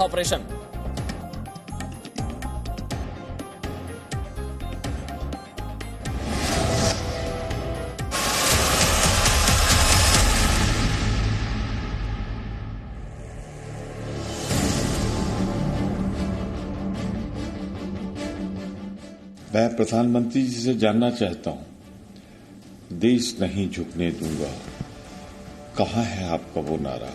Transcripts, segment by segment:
Operation. मैं प्रधानमंत्री जी से जानना चाहता हूं, देश नहीं झुकने दूंगा, कहां है आपका वो नारा?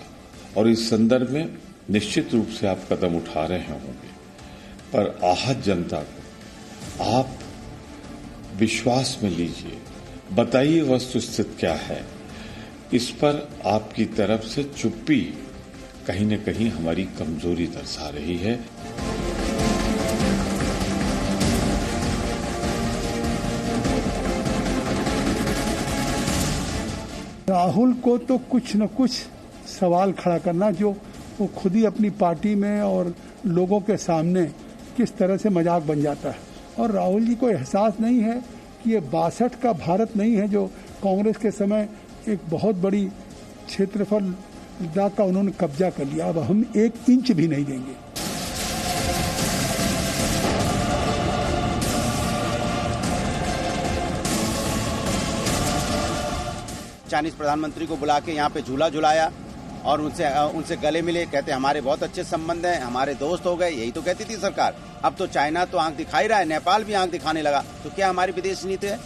और इस संदर्भ में निश्चित रूप से आप कदम उठा रहे होंगे, पर आहत जनता को आप विश्वास में लीजिए, बताइए वस्तुस्थिति क्या है। इस पर आपकी तरफ से चुप्पी कहीं न कहीं हमारी कमजोरी दर्शा रही है। राहुल को तो कुछ न कुछ सवाल खड़ा करना, जो वो खुद ही अपनी पार्टी में और लोगों के सामने किस तरह से मजाक बन जाता है। और राहुल जी को एहसास नहीं है कि ये 62 का भारत नहीं है जो कांग्रेस के समय एक बहुत बड़ी क्षेत्रफल का उन्होंने कब्जा कर लिया। अब हम 1 इंच भी नहीं देंगे। चाइनीज प्रधानमंत्री को बुला के यहाँ पे झूला झुलाया और उनसे गले मिले, कहते हमारे बहुत अच्छे संबंध हैं, हमारे दोस्त हो गए, यही तो कहती थी सरकार। अब तो चाइना तो आंख दिखा ही रहा है, नेपाल भी आंख दिखाने लगा। तो क्या हमारी विदेश नीति है?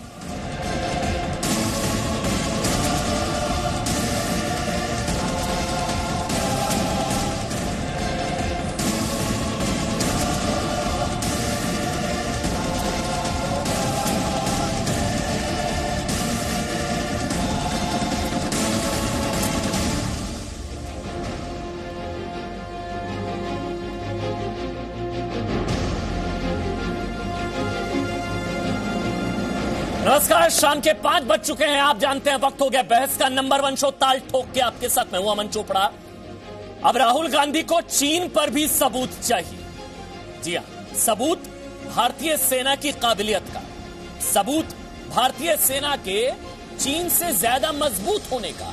नमस्कार, शाम के 5 बज चुके हैं। आप जानते हैं वक्त हो गया बहस का। नंबर 1 शो ताल ठोक के आपके साथ मैं हूं अमन चोपड़ा। अब राहुल गांधी को चीन पर भी सबूत चाहिए। जी हां, सबूत भारतीय सेना की काबिलियत का, सबूत भारतीय सेना के चीन से ज्यादा मजबूत होने का,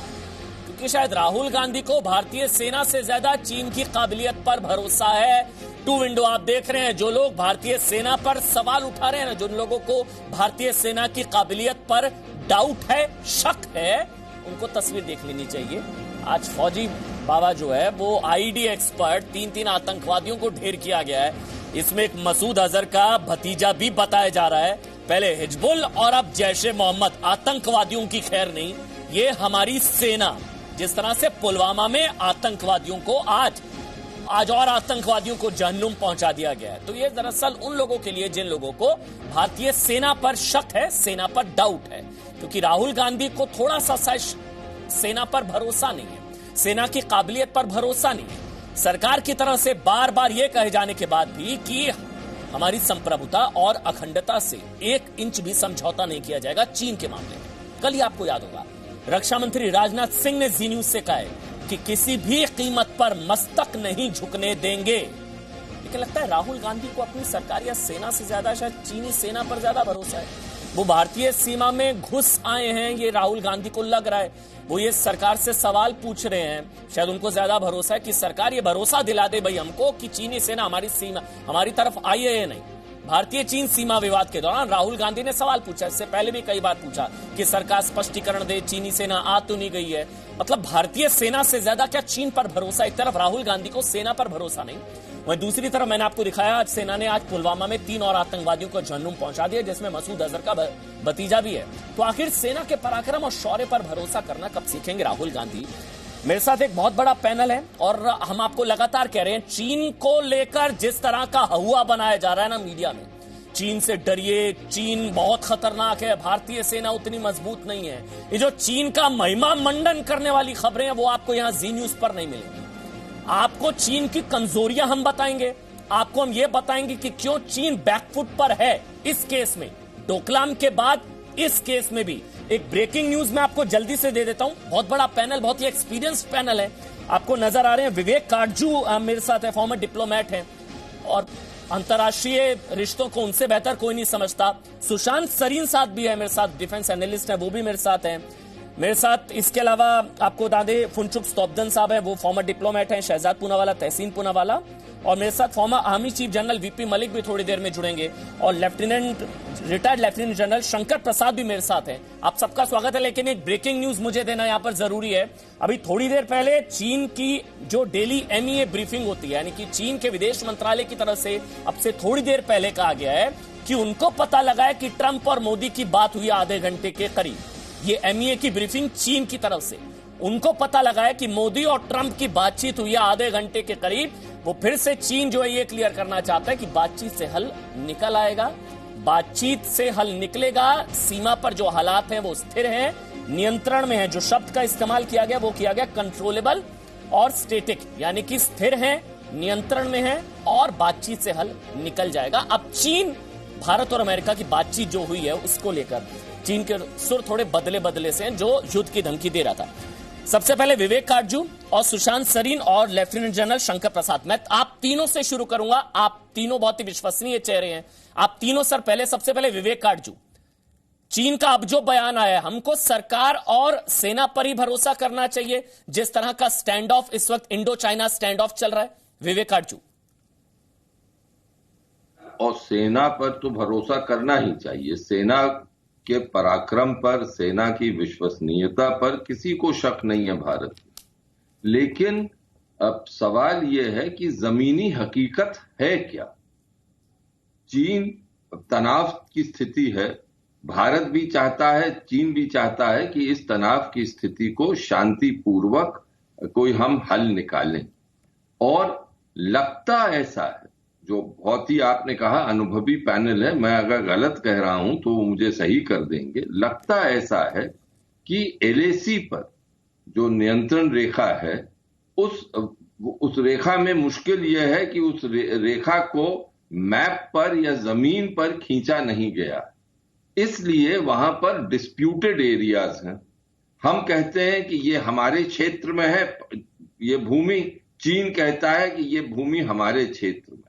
क्योंकि शायद राहुल गांधी को भारतीय सेना से ज्यादा चीन की काबिलियत पर भरोसा है। टू विंडो आप देख रहे हैं। जो लोग भारतीय सेना पर सवाल उठा रहे हैं, जिन लोगों को भारतीय सेना की काबिलियत पर डाउट है, शक है, उनको तस्वीर देख लेनी चाहिए। आज फौजी बाबा जो है वो आईडी एक्सपर्ट 3 आतंकवादियों को ढेर किया गया है। इसमें एक मसूद अजहर का भतीजा भी बताया जा रहा है। पहले हिजबुल और अब जैश ए मोहम्मद। आतंकवादियों की खैर नहीं, ये हमारी सेना जिस तरह से पुलवामा में आतंकवादियों को आज और आतंकवादियों को जहन्नुम पहुंचा दिया गया है। तो ये दरअसल उन लोगों के लिए जिन लोगों को भारतीय सेना पर शक है, सेना पर डाउट है, क्योंकि राहुल गांधी को थोड़ा सा सेना पर भरोसा नहीं है, सेना की काबिलियत पर भरोसा नहीं है। सरकार की तरफ से बार बार यह कहे जाने के बाद भी कि हमारी संप्रभुता और अखंडता से 1 इंच भी समझौता नहीं किया जाएगा चीन के मामले में। कल ही आपको याद होगा रक्षा मंत्री राजनाथ सिंह ने जी न्यूज से कहा है कि किसी भी कीमत पर मस्तक नहीं झुकने देंगे। लेकिन लगता है राहुल गांधी को अपनी सरकार या सेना से ज्यादा शायद चीनी सेना पर ज्यादा भरोसा है। वो भारतीय सीमा में घुस आए हैं, ये राहुल गांधी को लग रहा है। वो ये सरकार से सवाल पूछ रहे हैं, शायद उनको ज्यादा भरोसा है कि सरकार ये भरोसा दिला दे भाई हमको कि चीनी सेना हमारी तरफ आई है या नहीं। भारतीय चीन सीमा विवाद के दौरान राहुल गांधी ने सवाल पूछा, इससे पहले भी कई बार पूछा कि सरकार स्पष्टीकरण दे, चीनी सेना आ तो नहीं गई है। मतलब भारतीय सेना से ज्यादा क्या चीन पर भरोसा? एक तरफ राहुल गांधी को सेना पर भरोसा नहीं, वहीं दूसरी तरफ मैंने आपको दिखाया आज सेना ने पुलवामा में 3 और आतंकवादियों को जहन्नुम पहुंचा दिया, जिसमें मसूद अजहर का भतीजा भी है। तो आखिर सेना के पराक्रम और शौर्य पर भरोसा करना कब सीखेंगे राहुल गांधी? मेरे साथ एक बहुत बड़ा पैनल है और हम आपको लगातार कह रहे हैं चीन को लेकर जिस तरह का हवा बनाया जा रहा है ना मीडिया में, चीन से डरिए, चीन बहुत खतरनाक है, भारतीय सेना उतनी मजबूत नहीं है, ये जो चीन का महिमा मंडन करने वाली खबरें हैं वो आपको यहां जी न्यूज पर नहीं मिलेंगी। आपको चीन की कमजोरियां हम बताएंगे, आपको हम ये बताएंगे कि क्यों चीन बैकफुट पर है इस केस में, डोकलाम के बाद इस केस में भी। एक ब्रेकिंग न्यूज मैं आपको जल्दी से दे देता हूं। बहुत बड़ा पैनल, बहुत ही एक्सपीरियंस्ड पैनल है, आपको नजर आ रहे हैं। विवेक काटजू मेरे साथ है, फॉर्मर डिप्लोमेट हैं और अंतर्राष्ट्रीय रिश्तों को उनसे बेहतर कोई नहीं समझता। सुशांत सरीन साथ भी है मेरे साथ, डिफेंस एनालिस्ट है, वो भी मेरे साथ हैं। मेरे साथ इसके अलावा आपको बता दें फुनचुक स्तोब्दन साहब हैं, वो फॉर्मर डिप्लोमेट हैं, शहजाद पूनावाला, तहसीन पूनावाला, और मेरे साथ farmer army chief general VP Malik भी थोड़ी देर में जुड़ेंगे और retired lieutenant general Shankar Prasad भी मेरे साथ हैं। आप सबका स्वागत है। लेकिन एक ब्रेकिंग न्यूज मुझे देना यहां पर जरूरी है। अभी थोड़ी देर पहले चीन की जो डेली MEA ब्रीफिंग होती है, यानी कि चीन के विदेश मंत्रालय की तरफ से अब से थोड़ी देर पहले कहा गया है कि उनको पता लगा है कि ट्रंप और मोदी की बात हुई आधे घंटे के करीब। ये MEA की ब्रीफिंग चीन की तरफ से, उनको पता लगा है कि मोदी और ट्रंप की बातचीत हुई है आधे घंटे के करीब। वो फिर से चीन जो है ये क्लियर करना चाहता है कि बातचीत से हल निकल आएगा, बातचीत से हल निकलेगा। सीमा पर जो हालात हैं वो स्थिर हैं, नियंत्रण में है। जो शब्द का इस्तेमाल किया गया वो किया गया कंट्रोलेबल और स्टेटिक, यानी कि स्थिर है, नियंत्रण में है और बातचीत से हल निकल जाएगा। अब चीन, भारत और अमेरिका की बातचीत जो हुई है उसको लेकर चीन के सुर थोड़े बदले से हैं, जो युद्ध की धमकी दे रहा था। सबसे पहले विवेक काटजू और सुशांत सरीन और लेफ्टिनेंट जनरल शंकर प्रसाद, मैं आप तीनों से शुरू करूंगा। आप तीनों बहुत ही विश्वसनीय चेहरे हैं। आप तीनों सर, पहले सबसे पहले विवेक काटजू, चीन का अब जो बयान आया, हमको सरकार और सेना पर ही भरोसा करना चाहिए जिस तरह का स्टैंड ऑफ इस वक्त इंडो चाइना स्टैंड ऑफ चल रहा है? विवेक काटजू। और सेना पर तो भरोसा करना ही चाहिए। सेना के पराक्रम पर, सेना की विश्वसनीयता पर किसी को शक नहीं है भारत में। लेकिन अब सवाल यह है कि जमीनी हकीकत है क्या? चीन तनाव की स्थिति है, भारत भी चाहता है, चीन भी चाहता है कि इस तनाव की स्थिति को शांतिपूर्वक कोई हम हल निकालें। और लगता ऐसा है, जो बहुत ही आपने कहा अनुभवी पैनल है, मैं अगर गलत कह रहा हूं तो मुझे सही कर देंगे, लगता ऐसा है कि LAC पर जो नियंत्रण रेखा है उस रेखा में मुश्किल यह है कि उस रेखा को मैप पर या जमीन पर खींचा नहीं गया, इसलिए वहां पर डिस्प्यूटेड एरियाज हैं। हम कहते हैं कि ये हमारे क्षेत्र में है, ये भूमि, चीन कहता है कि ये भूमि हमारे क्षेत्र में।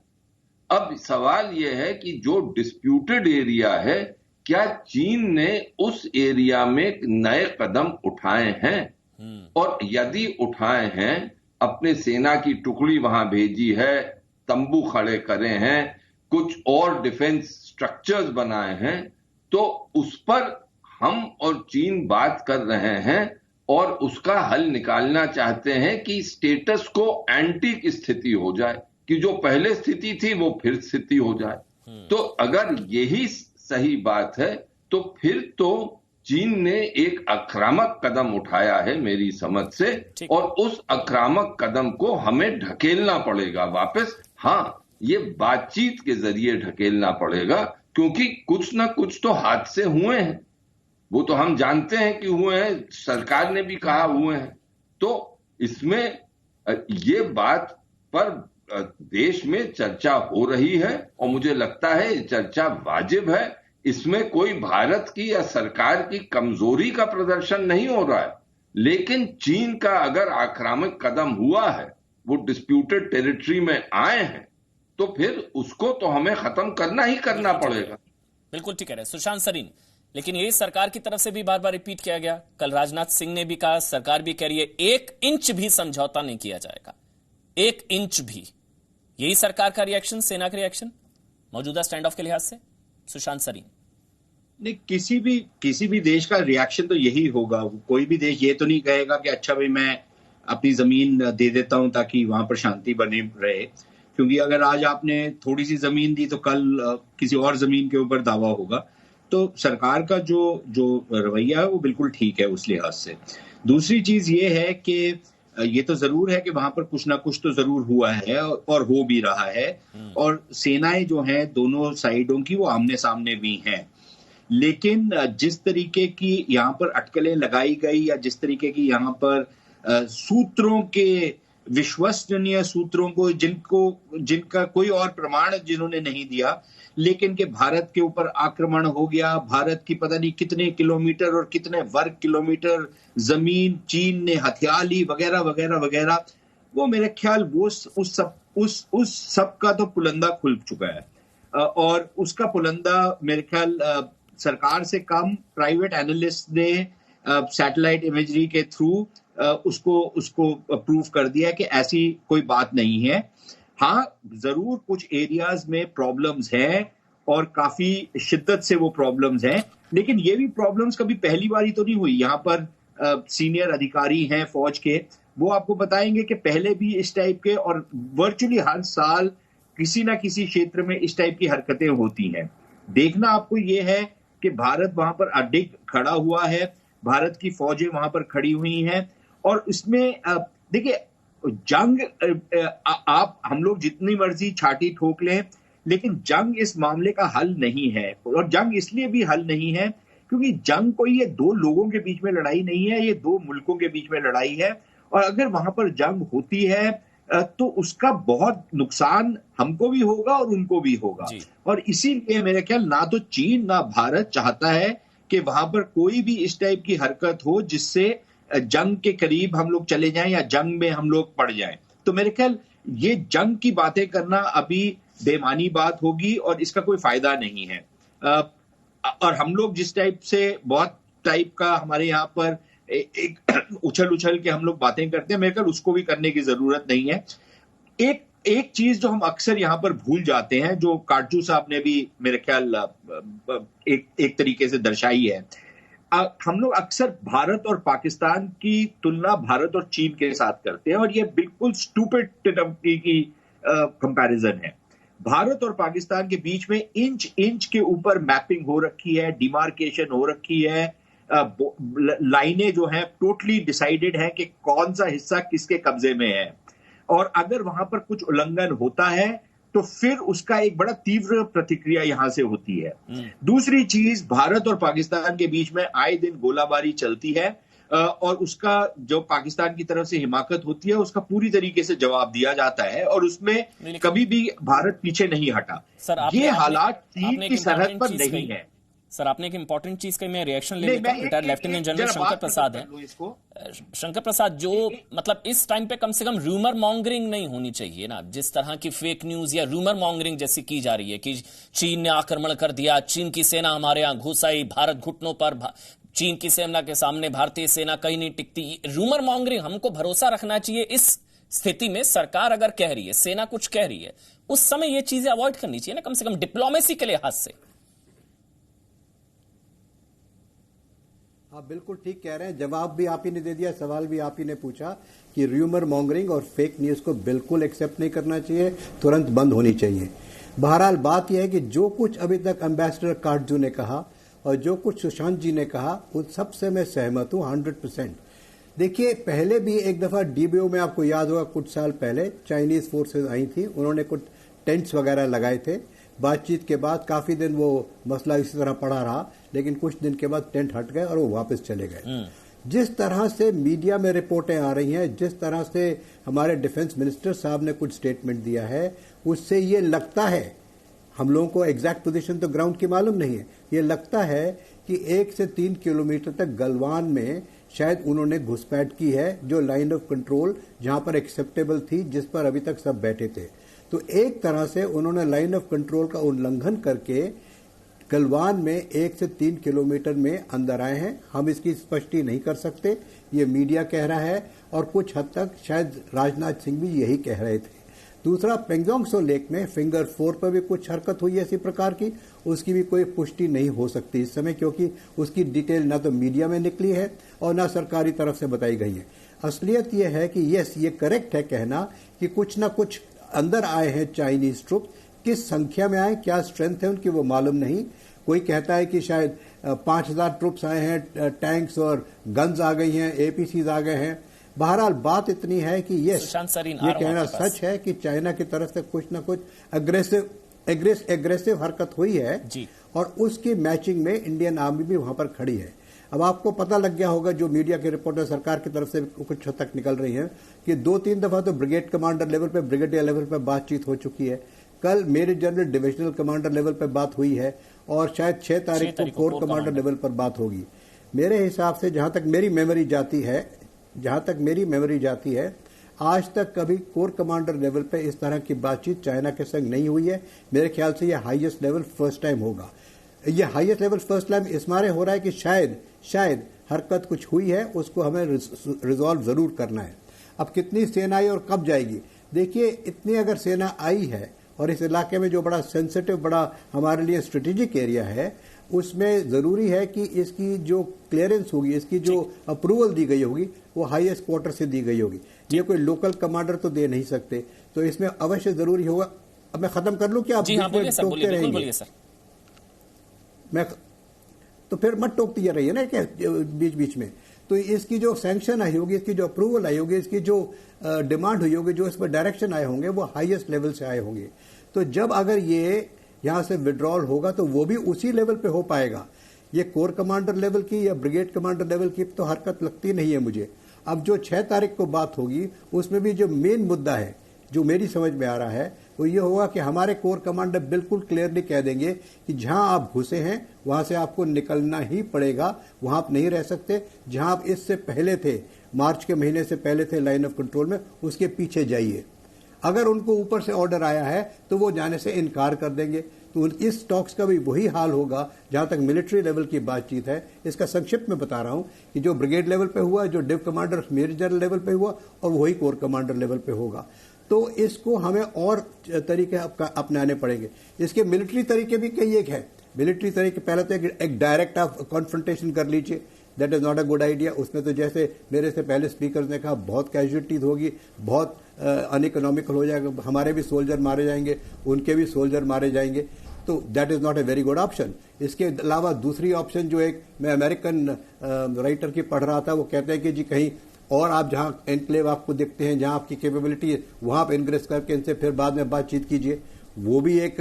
अब सवाल यह है कि जो डिस्प्यूटेड एरिया है, क्या चीन ने उस एरिया में नए कदम उठाए हैं? और यदि उठाए हैं, अपने सेना की टुकड़ी वहां भेजी है, तंबू खड़े करे हैं, कुछ और डिफेंस स्ट्रक्चर्स बनाए हैं, तो उस पर हम और चीन बात कर रहे हैं और उसका हल निकालना चाहते हैं कि स्टेटस को एंटी की स्थिति हो जाए, कि जो पहले स्थिति थी वो फिर स्थिति हो जाए। तो अगर यही सही बात है तो फिर तो चीन ने एक आक्रामक कदम उठाया है मेरी समझ से, और उस आक्रामक कदम को हमें ढकेलना पड़ेगा वापस। हाँ, ये बातचीत के जरिए ढकेलना पड़ेगा, क्योंकि कुछ ना कुछ तो हादसे हुए हैं, वो तो हम जानते हैं कि हुए हैं, सरकार ने भी कहा हुए हैं। तो इसमें ये बात पर देश में चर्चा हो रही है और मुझे लगता है ये चर्चा वाजिब है। इसमें कोई भारत की या सरकार की कमजोरी का प्रदर्शन नहीं हो रहा है। लेकिन चीन का अगर आक्रामक कदम हुआ है, वो डिस्प्यूटेड टेरिटरी में आए हैं, तो फिर उसको तो हमें खत्म करना ही करना पड़ेगा। बिल्कुल ठीक है सुशांत सरीन। लेकिन यही सरकार की तरफ से भी बार बार रिपीट किया गया, कल राजनाथ सिंह ने भी कहा, सरकार भी कह रही है 1 इंच भी समझौता नहीं किया जाएगा, 1 इंच भी। यही सरकार का रिएक्शन, सेना का रिएक्शन मौजूदा स्टैंड ऑफ के लिहाज से? सुशांत सरीन। नहीं, किसी भी देश का रिएक्शन तो यही होगा। कोई भी देश ये तो नहीं कहेगा कि अच्छा भाई मैं अपनी जमीन दे देता हूं ताकि वहां पर शांति बनी रहे, क्योंकि अगर आज आपने थोड़ी सी जमीन दी तो कल किसी और जमीन के ऊपर दावा होगा। तो सरकार का जो रवैया है वो बिल्कुल ठीक है उस लिहाज से। दूसरी चीज ये है कि ये तो जरूर है कि वहां पर कुछ ना कुछ तो जरूर हुआ है और हो भी रहा है, और सेनाएं जो हैं दोनों साइडों की वो आमने सामने भी हैं। लेकिन जिस तरीके की यहाँ पर अटकलें लगाई गई या जिस तरीके की यहाँ पर सूत्रों के, विश्वसनीय सूत्रों को, जिनका कोई और प्रमाण जिन्होंने नहीं दिया, लेकिन कि भारत के ऊपर आक्रमण हो गया, भारत की पता नहीं कितने किलोमीटर और कितने वर्ग किलोमीटर जमीन चीन ने हथिया ली वगैरह वगैरह वगैरह, वो मेरे ख्याल वो उस सब का तो पुलंदा खुल चुका है। और उसका पुलंदा मेरे ख्याल सरकार से कम प्राइवेट एनालिस्ट ने सैटेलाइट इमेजरी के थ्रू उसको प्रूव कर दिया कि ऐसी कोई बात नहीं है। हाँ, जरूर कुछ एरियाज में प्रॉब्लम्स हैं और काफी शिद्दत से वो प्रॉब्लम्स हैं, लेकिन ये भी प्रॉब्लम्स कभी पहली बारी तो नहीं हुई। यहाँ पर सीनियर अधिकारी हैं फौज के, वो आपको बताएंगे कि पहले भी इस टाइप के और वर्चुअली हर साल किसी ना किसी क्षेत्र में इस टाइप की हरकतें होती हैं। देखना आपको ये है कि भारत वहां पर अडिग खड़ा हुआ है, भारत की फौजें वहां पर खड़ी हुई हैं, और इसमें देखिए जंग आप हम लोग जितनी मर्जी छाती ठोक लें, लेकिन जंग इस मामले का हल नहीं है। और जंग इसलिए भी हल नहीं है क्योंकि जंग कोई ये दो लोगों के बीच में लड़ाई नहीं है, ये दो मुल्कों के बीच में लड़ाई है। और अगर वहां पर जंग होती है तो उसका बहुत नुकसान हमको भी होगा और उनको भी होगा। और इसीलिए मेरे ख्याल ना तो चीन ना भारत चाहता है कि वहां पर कोई भी इस टाइप की हरकत हो जिससे जंग के करीब हम लोग चले जाएं या जंग में हम लोग पड़ जाएं। तो मेरे ख्याल ये जंग की बातें करना अभी बेमानी बात होगी और इसका कोई फायदा नहीं है। और हम लोग जिस टाइप से बहुत टाइप का हमारे यहाँ पर एक उछल के हम लोग बातें करते हैं, मेरे ख्याल उसको भी करने की जरूरत नहीं है। एक चीज जो हम अक्सर यहाँ पर भूल जाते हैं, जो काटजू साहब ने भी मेरे ख्याल एक तरीके से दर्शाई है, हम लोग अक्सर भारत और पाकिस्तान की तुलना भारत और चीन के साथ करते हैं, और ये बिल्कुल स्टूपिड की कंपैरिजन है। भारत और पाकिस्तान के बीच में इंच के ऊपर मैपिंग हो रखी है, डिमार्केशन हो रखी है, लाइनें जो हैं टोटली डिसाइडेड है कि कौन सा हिस्सा किसके कब्जे में है। और अगर वहां पर कुछ उल्लंघन होता है तो फिर उसका एक बड़ा तीव्र प्रतिक्रिया यहां से होती है। दूसरी चीज, भारत और पाकिस्तान के बीच में आए दिन गोलाबारी चलती है और उसका जो पाकिस्तान की तरफ से हिमाकत होती है उसका पूरी तरीके से जवाब दिया जाता है, और उसमें कभी भी भारत पीछे नहीं हटा। ये हालात चीन की सरहद पर नहीं है। सर, आपने एक इंपॉर्टेंट चीज का मैं रिएक्शन ले लेता हूं। Retired lieutenant general Shankar Prasad है। शंकर प्रसाद, जो मतलब इस टाइम पे कम से कम रूमर मॉन्गरिंग नहीं होनी चाहिए ना, जिस तरह की फेक न्यूज या रूमर मॉन्गरिंग जैसी की जा रही है कि चीन ने आक्रमण कर दिया, चीन की सेना हमारे यहां घुस आई, भारत घुटनों पर, चीन की सेना के सामने भारतीय सेना कहीं नहीं टिकती। रूमर मॉन्गरिंग, हमको भरोसा रखना चाहिए। इस स्थिति में सरकार अगर कह रही है, सेना कुछ कह रही है, उस समय ये चीजें अवॉइड करनी चाहिए ना, कम से कम डिप्लोमेसी के लिहाज से। आप बिल्कुल ठीक कह रहे हैं। जवाब भी आप ही ने दे दिया, सवाल भी आप ही ने पूछा कि र्यूमर मॉन्गरिंग और फेक न्यूज को बिल्कुल एक्सेप्ट नहीं करना चाहिए, तुरंत बंद होनी चाहिए। बहरहाल बात यह है कि जो कुछ अभी तक एम्बेसडर काटजू ने कहा और जो कुछ सुशांत जी ने कहा, उन सबसे मैं सहमत हूं 100%। देखिए, पहले भी एक दफा डीबीओ में आपको याद होगा, कुछ साल पहले चाइनीज फोर्सेज आई थी, उन्होंने कुछ टेंट्स वगैरह लगाए थे। बातचीत के बाद काफी दिन वो मसला इसी तरह पड़ा रहा, लेकिन कुछ दिन के बाद टेंट हट गए और वो वापस चले गए। जिस तरह से मीडिया में रिपोर्टें आ रही हैं, जिस तरह से हमारे डिफेंस मिनिस्टर साहब ने कुछ स्टेटमेंट दिया है, उससे ये लगता है, हम लोगों को एग्जैक्ट पोजीशन तो ग्राउंड की मालूम नहीं है, ये लगता है कि 1 से 3 किलोमीटर तक गलवान में शायद उन्होंने घुसपैठ की है, जो लाइन ऑफ कंट्रोल जहां पर एक्सेप्टेबल थी, जिस पर अभी तक सब बैठे थे। तो एक तरह से उन्होंने लाइन ऑफ कंट्रोल का उल्लंघन करके गलवान में 1 से 3 किलोमीटर में अंदर आए हैं। हम इसकी स्पष्टि नहीं कर सकते, ये मीडिया कह रहा है, और कुछ हद तक शायद राजनाथ सिंह भी यही कह रहे थे। दूसरा, पेंगोंग सो लेक में फिंगर 4 पर भी कुछ हरकत हुई है इसी प्रकार की, उसकी भी कोई पुष्टि नहीं हो सकती इस समय, क्योंकि उसकी डिटेल ना तो मीडिया में निकली है और ना सरकारी तरफ से बताई गई है। असलियत यह है कि यस, ये करेक्ट है कहना कि कुछ ना कुछ अंदर आए हैं चाइनीज ट्रुप। किस संख्या में आए, क्या स्ट्रेंथ है उनकी, वो मालूम नहीं। कोई कहता है कि शायद 5000 ट्रुप्स आए हैं, टैंक्स और गन्स आ गई हैं, एपीसीज आ गए हैं। बहरहाल बात इतनी है कि ये कहना सच है कि चाइना की तरफ से कुछ ना कुछ एग्रेसिव हरकत हुई है जी। और उसकी मैचिंग में इंडियन आर्मी भी वहां पर खड़ी है। अब आपको पता लग गया होगा, जो मीडिया के रिपोर्टर सरकार की तरफ से कुछ हद तक निकल रही हैं, कि 2-3 दफा तो ब्रिगेड कमांडर लेवल पे, ब्रिगेडियर लेवल पे बातचीत हो चुकी है। कल major general divisional commander level पे बात हुई है, और शायद 6 तारीख को कोर कमांडर लेवल पर बात होगी। मेरे हिसाब से, जहां तक मेरी मेमोरी जाती है, आज तक कभी कोर कमांडर लेवल पे इस तरह की बातचीत चाइना के संग नहीं हुई है। मेरे ख्याल से यह हाईएस्ट लेवल फर्स्ट टाइम होगा। यह हाईएस्ट लेवल फर्स्ट टाइम इस मारे हो रहा है कि शायद हरकत कुछ हुई है, उसको हमें रिजॉल्व जरूर करना है। अब कितनी सेना आई और कब जाएगी, देखिए, इतनी अगर सेना आई है और इस इलाके में जो बड़ा सेंसिटिव, बड़ा हमारे लिए स्ट्रेटेजिक एरिया है, उसमें जरूरी है कि इसकी जो क्लियरेंस होगी, इसकी जो अप्रूवल दी गई होगी, वो हाईएस्ट क्वार्टर से दी गई होगी। ये कोई लोकल कमांडर तो दे नहीं सकते, तो इसमें अवश्य जरूरी होगा। अब मैं खत्म कर लूं क्या? जी हाँ, बोलिए सर, बोलिए सर। मैं तो फिर मत टोकती रहिए ना क्या बीच बीच में। तो इसकी जो सैंक्शन आई होगी, इसकी जो अप्रूवल आई होगी, इसकी जो डिमांड हुई होगी, जो इस पर डायरेक्शन आए होंगे, वो हाईएस्ट लेवल से आए होंगे। तो जब अगर ये यहां से विड्रॉल होगा तो वो भी उसी लेवल पे हो पाएगा। ये कोर कमांडर लेवल की या ब्रिगेड कमांडर लेवल की तो हरकत लगती नहीं है मुझे। अब जो 6 तारीख को बात होगी, उसमें भी जो मेन मुद्दा है, जो मेरी समझ में आ रहा है, वो ये होगा कि हमारे कोर कमांडर बिल्कुल क्लियरली कह देंगे कि जहां आप घुसे हैं वहां से आपको निकलना ही पड़ेगा, वहां आप नहीं रह सकते। जहां आप इससे पहले थे, मार्च के महीने से पहले थे लाइन ऑफ कंट्रोल में, उसके पीछे जाइए। अगर उनको ऊपर से ऑर्डर आया है तो वो जाने से इनकार कर देंगे। तो इस टॉक्स का भी वही हाल होगा जहां तक मिलिट्री लेवल की बातचीत है। इसका संक्षिप्त में बता रहा हूं कि जो ब्रिगेड लेवल पे हुआ, जो div commander major general level पे हुआ, और वही कोर कमांडर लेवल पे होगा। तो इसको हमें और तरीके अपनाने पड़ेंगे। इसके मिलिट्री तरीके भी कई एक है। मिलिट्री तरीके पहले तो एक डायरेक्ट आप कॉन्फ्रंटेशन कर लीजिए, that is not a good idea. उसमें तो जैसे मेरे से पहले स्पीकर ने कहा, बहुत कैजुअलिटीज होगी, बहुत अनइकोनॉमिकल हो जाएगा, हमारे भी सोल्जर मारे जाएंगे, उनके भी सोल्जर मारे जाएंगे। तो that is not a very good option. इसके अलावा दूसरी ऑप्शन जो एक मैं अमेरिकन राइटर की पढ़ रहा था, वो कहते हैं कि जी कहीं और आप जहां एनक्लेव आपको दिखते हैं, जहां आपकी कैपेबिलिटी है, वहां आप इनग्रेस करके इनसे फिर बाद में बातचीत कीजिए। वो भी एक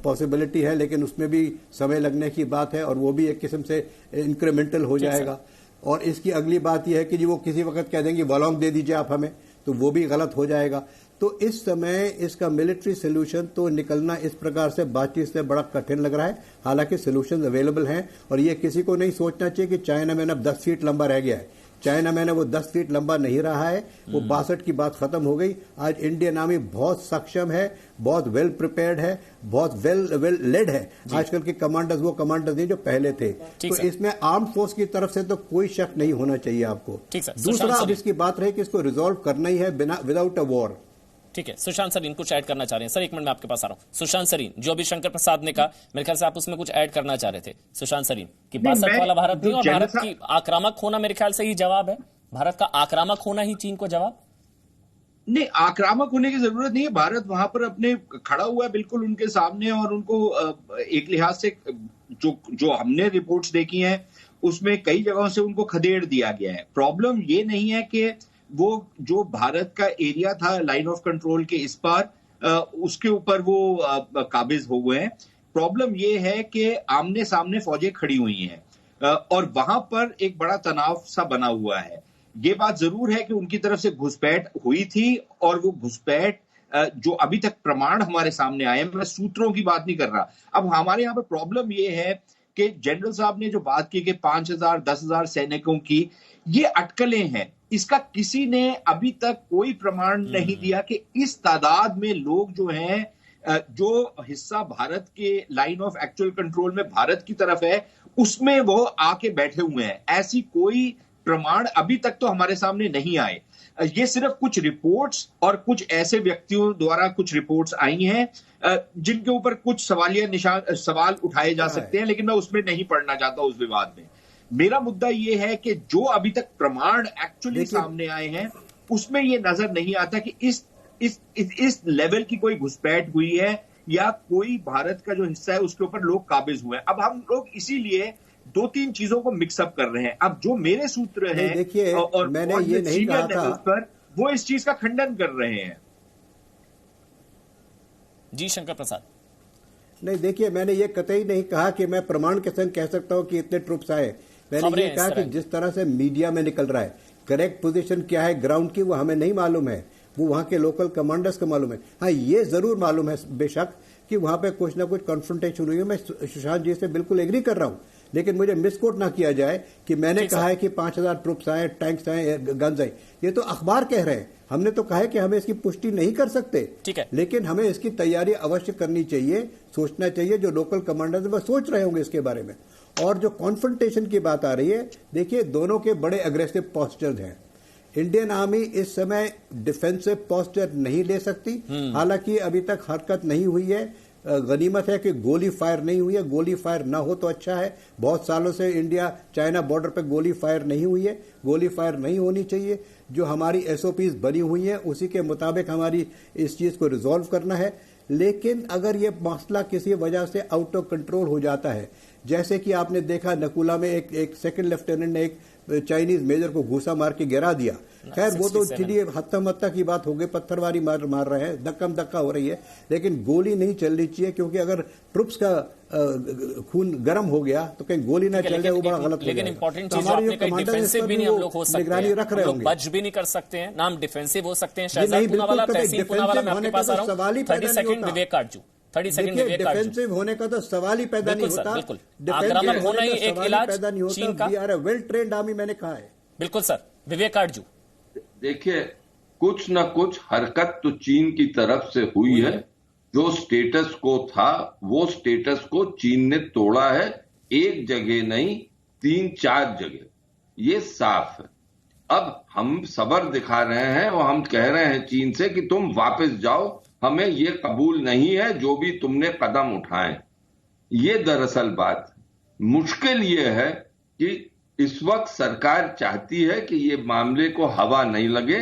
पॉसिबिलिटी है, लेकिन उसमें भी समय लगने की बात है और वो भी एक किस्म से इंक्रीमेंटल हो जाएगा। और इसकी अगली बात यह है कि जी वो किसी वक्त कह देंगे वॉलोंग दे दीजिए आप हमें, तो वो भी गलत हो जाएगा। तो इस समय इसका मिलिट्री सोल्यूशन तो निकलना इस प्रकार से बातचीत से बड़ा कठिन लग रहा है। हालांकि सोल्यूशन अवेलेबल हैं और ये किसी को नहीं सोचना चाहिए कि चाइना मैन अब 10 फीट लंबा रह गया है। चाइना मैंने वो 10 फीट लंबा नहीं रहा है, वो 62 की बात खत्म हो गई। आज इंडियन आर्मी बहुत सक्षम है, बहुत वेल प्रिपेयर्ड है, बहुत वेल लेड है। आजकल के कमांडर्स वो कमांडर्स नहीं जो पहले थे। तो इसमें आर्म फोर्स की तरफ से तो कोई शक नहीं होना चाहिए आपको। दूसरा, अब इसकी बात रही कि इसको रिजॉल्व करना ही है विदाउट अ वॉर। ठीक है, सुशांत सरीन कुछ ऐड करना चाह रहे हैं सर? एक मिनट में आपके पास आ रहा हूं। सुशांत सरीन, जो अभी शंकर प्रसाद ने कहा, मेरे ख्याल से आप उसमें कुछ ऐड करना चाह रहे थे। सुशांत सरीन कि 62 वाला भारत नहीं, और भारत की आक्रामक होना मेरे ख्याल से ही जवाब है। भारत का आक्रामक होना ही चीन को जवाब नहीं। आक्रामक होने की जरूरत नहीं है। भारत वहां पर अपने खड़ा हुआ है बिल्कुल उनके सामने, और उनको एक लिहाज से जो हमने रिपोर्ट्स देखी हैं उसमें कई जगहों से उनको खदेड़ दिया गया है। प्रॉब्लम ये नहीं है कि वो जो भारत का एरिया था लाइन ऑफ कंट्रोल के इस पार, उसके ऊपर वो काबिज हो गए हैं। प्रॉब्लम ये है कि आमने सामने फौजें खड़ी हुई हैं और वहां पर एक बड़ा तनाव सा बना हुआ है। ये बात जरूर है कि उनकी तरफ से घुसपैठ हुई थी, और वो घुसपैठ जो अभी तक प्रमाण हमारे सामने आए हैं, मैं सूत्रों की बात नहीं कर रहा। अब हमारे यहाँ पर प्रॉब्लम ये है कि जनरल साहब ने जो बात की कि 5,000 10,000 सैनिकों की, ये अटकलें हैं। इसका किसी ने अभी तक कोई प्रमाण नहीं दिया कि इस तादाद में लोग जो हैं, जो हिस्सा भारत के लाइन ऑफ एक्चुअल कंट्रोल में भारत की तरफ है, उसमें वो आके बैठे हुए हैं। ऐसी कोई प्रमाण अभी तक तो हमारे सामने नहीं आए। ये सिर्फ कुछ रिपोर्ट्स और कुछ ऐसे व्यक्तियों द्वारा कुछ रिपोर्ट्स आई हैं जिनके ऊपर कुछ सवाल उठाए जा सकते हैं, लेकिन मैं उसमें नहीं पढ़ना चाहता उस विवाद में। मेरा मुद्दा यह है कि जो अभी तक प्रमाण एक्चुअली सामने आए हैं उसमें यह नजर नहीं आता कि इस लेवल की कोई घुसपैठ हुई है या कोई भारत का जो हिस्सा है उसके ऊपर लोग काबिज हुए हैं। अब हम लोग इसीलिए 2-3 चीजों को मिक्सअप कर रहे हैं। अब जो मेरे सूत्र हैं, देखिए, और मैंने ये नहीं कहा था पर वो इस चीज का खंडन कर रहे हैं। जी शंकर प्रसाद, नहीं, देखिए, मैंने ये कतई नहीं कहा कि मैं प्रमाण के संग कह सकता हूं कि इतने ट्रुप्स आए। मैंने ये कहा कि जिस तरह से मीडिया में निकल रहा है, करेक्ट पोजीशन क्या है ग्राउंड की वो हमें नहीं मालूम है, वो वहां के लोकल कमांडर्स को मालूम है। हाँ, ये जरूर मालूम है बेशक कि वहां पे कुछ ना कुछ कॉन्फ्रंटेशन हुई है। मैं सुशांत जी से बिल्कुल एग्री कर रहा हूं, लेकिन मुझे मिसकोट ना किया जाए कि मैंने कहा है कि 5,000 ट्रुप्स आए, टैंक्स आए, गन्स आए। ये तो अखबार कह रहे हैं, हमने तो कहा है कि हमें इसकी पुष्टि नहीं कर सकते। ठीक है, लेकिन हमें इसकी तैयारी अवश्य करनी चाहिए, सोचना चाहिए। जो लोकल कमांडर्स वो सोच रहे होंगे इसके बारे में। और जो कॉन्फ्रंटेशन की बात आ रही है, देखिए, दोनों के बड़े अग्रेसिव पोस्चर्स हैं। इंडियन आर्मी इस समय डिफेंसिव पोस्चर नहीं ले सकती। हालांकि अभी तक हरकत नहीं हुई है। गनीमत है कि गोली फायर नहीं हुई है। गोली फायर ना हो तो अच्छा है। बहुत सालों से इंडिया चाइना बॉर्डर पर गोली फायर नहीं हुई है। गोली फायर नहीं होनी चाहिए। जो हमारी एसओपीज बनी हुई है उसी के मुताबिक हमारी इस चीज को रिजॉल्व करना है। लेकिन अगर ये मसला किसी वजह से आउट ऑफ कंट्रोल हो जाता है, जैसे कि आपने देखा नकुला में एक सेकंड लेफ्टिनेंट ने एक चाइनीज मेजर को घूसा मार के गिरा दिया। खैर वो तो चलिए हत्ता मत्ता की बात हो गई, पत्थरबारी मार रहे हैं, धक्कम धक्का हो रही है, लेकिन गोली नहीं चलनी चाहिए। क्योंकि अगर ट्रुप्स का खून गर्म हो गया तो कहीं गोली ना चल जाए, वो बड़ा गलत। लेकिन इंपॉर्टेंट चीज आपने कही, डिफेंसिव भी नहीं हम लोग हो सकते निगरानी रख रहे होंगे, बच भी नहीं कर सकते हैं ना, हम डिफेंसिव हो सकते हैं। शहजाद पूनावाला, तहसीन पूनावाला, मैं आपके पास आ रहा हूं। 30 सेकंड विवेक काटजू, 30 सेकंड विवेक काटजू। डिफेंसिव होने का तो सवाल ही पैदा नहीं होता। बिल्कुल, आक्रामक होना ही एक इलाज चीन का। We are a well trained army, मैंने कहा है। बिल्कुल सर, विवेक काटजू। देखिए, कुछ न कुछ हरकत तो चीन की तरफ से हुई है। जो स्टेटस को था वो स्टेटस को चीन ने तोड़ा है, एक जगह नहीं 3-4 जगह, ये साफ है। अब हम सब्र दिखा रहे हैं और हम कह रहे हैं चीन से कि तुम वापस जाओ, हमें ये कबूल नहीं है जो भी तुमने कदम उठाए। ये दरअसल बात मुश्किल ये है कि इस वक्त सरकार चाहती है कि ये मामले को हवा नहीं लगे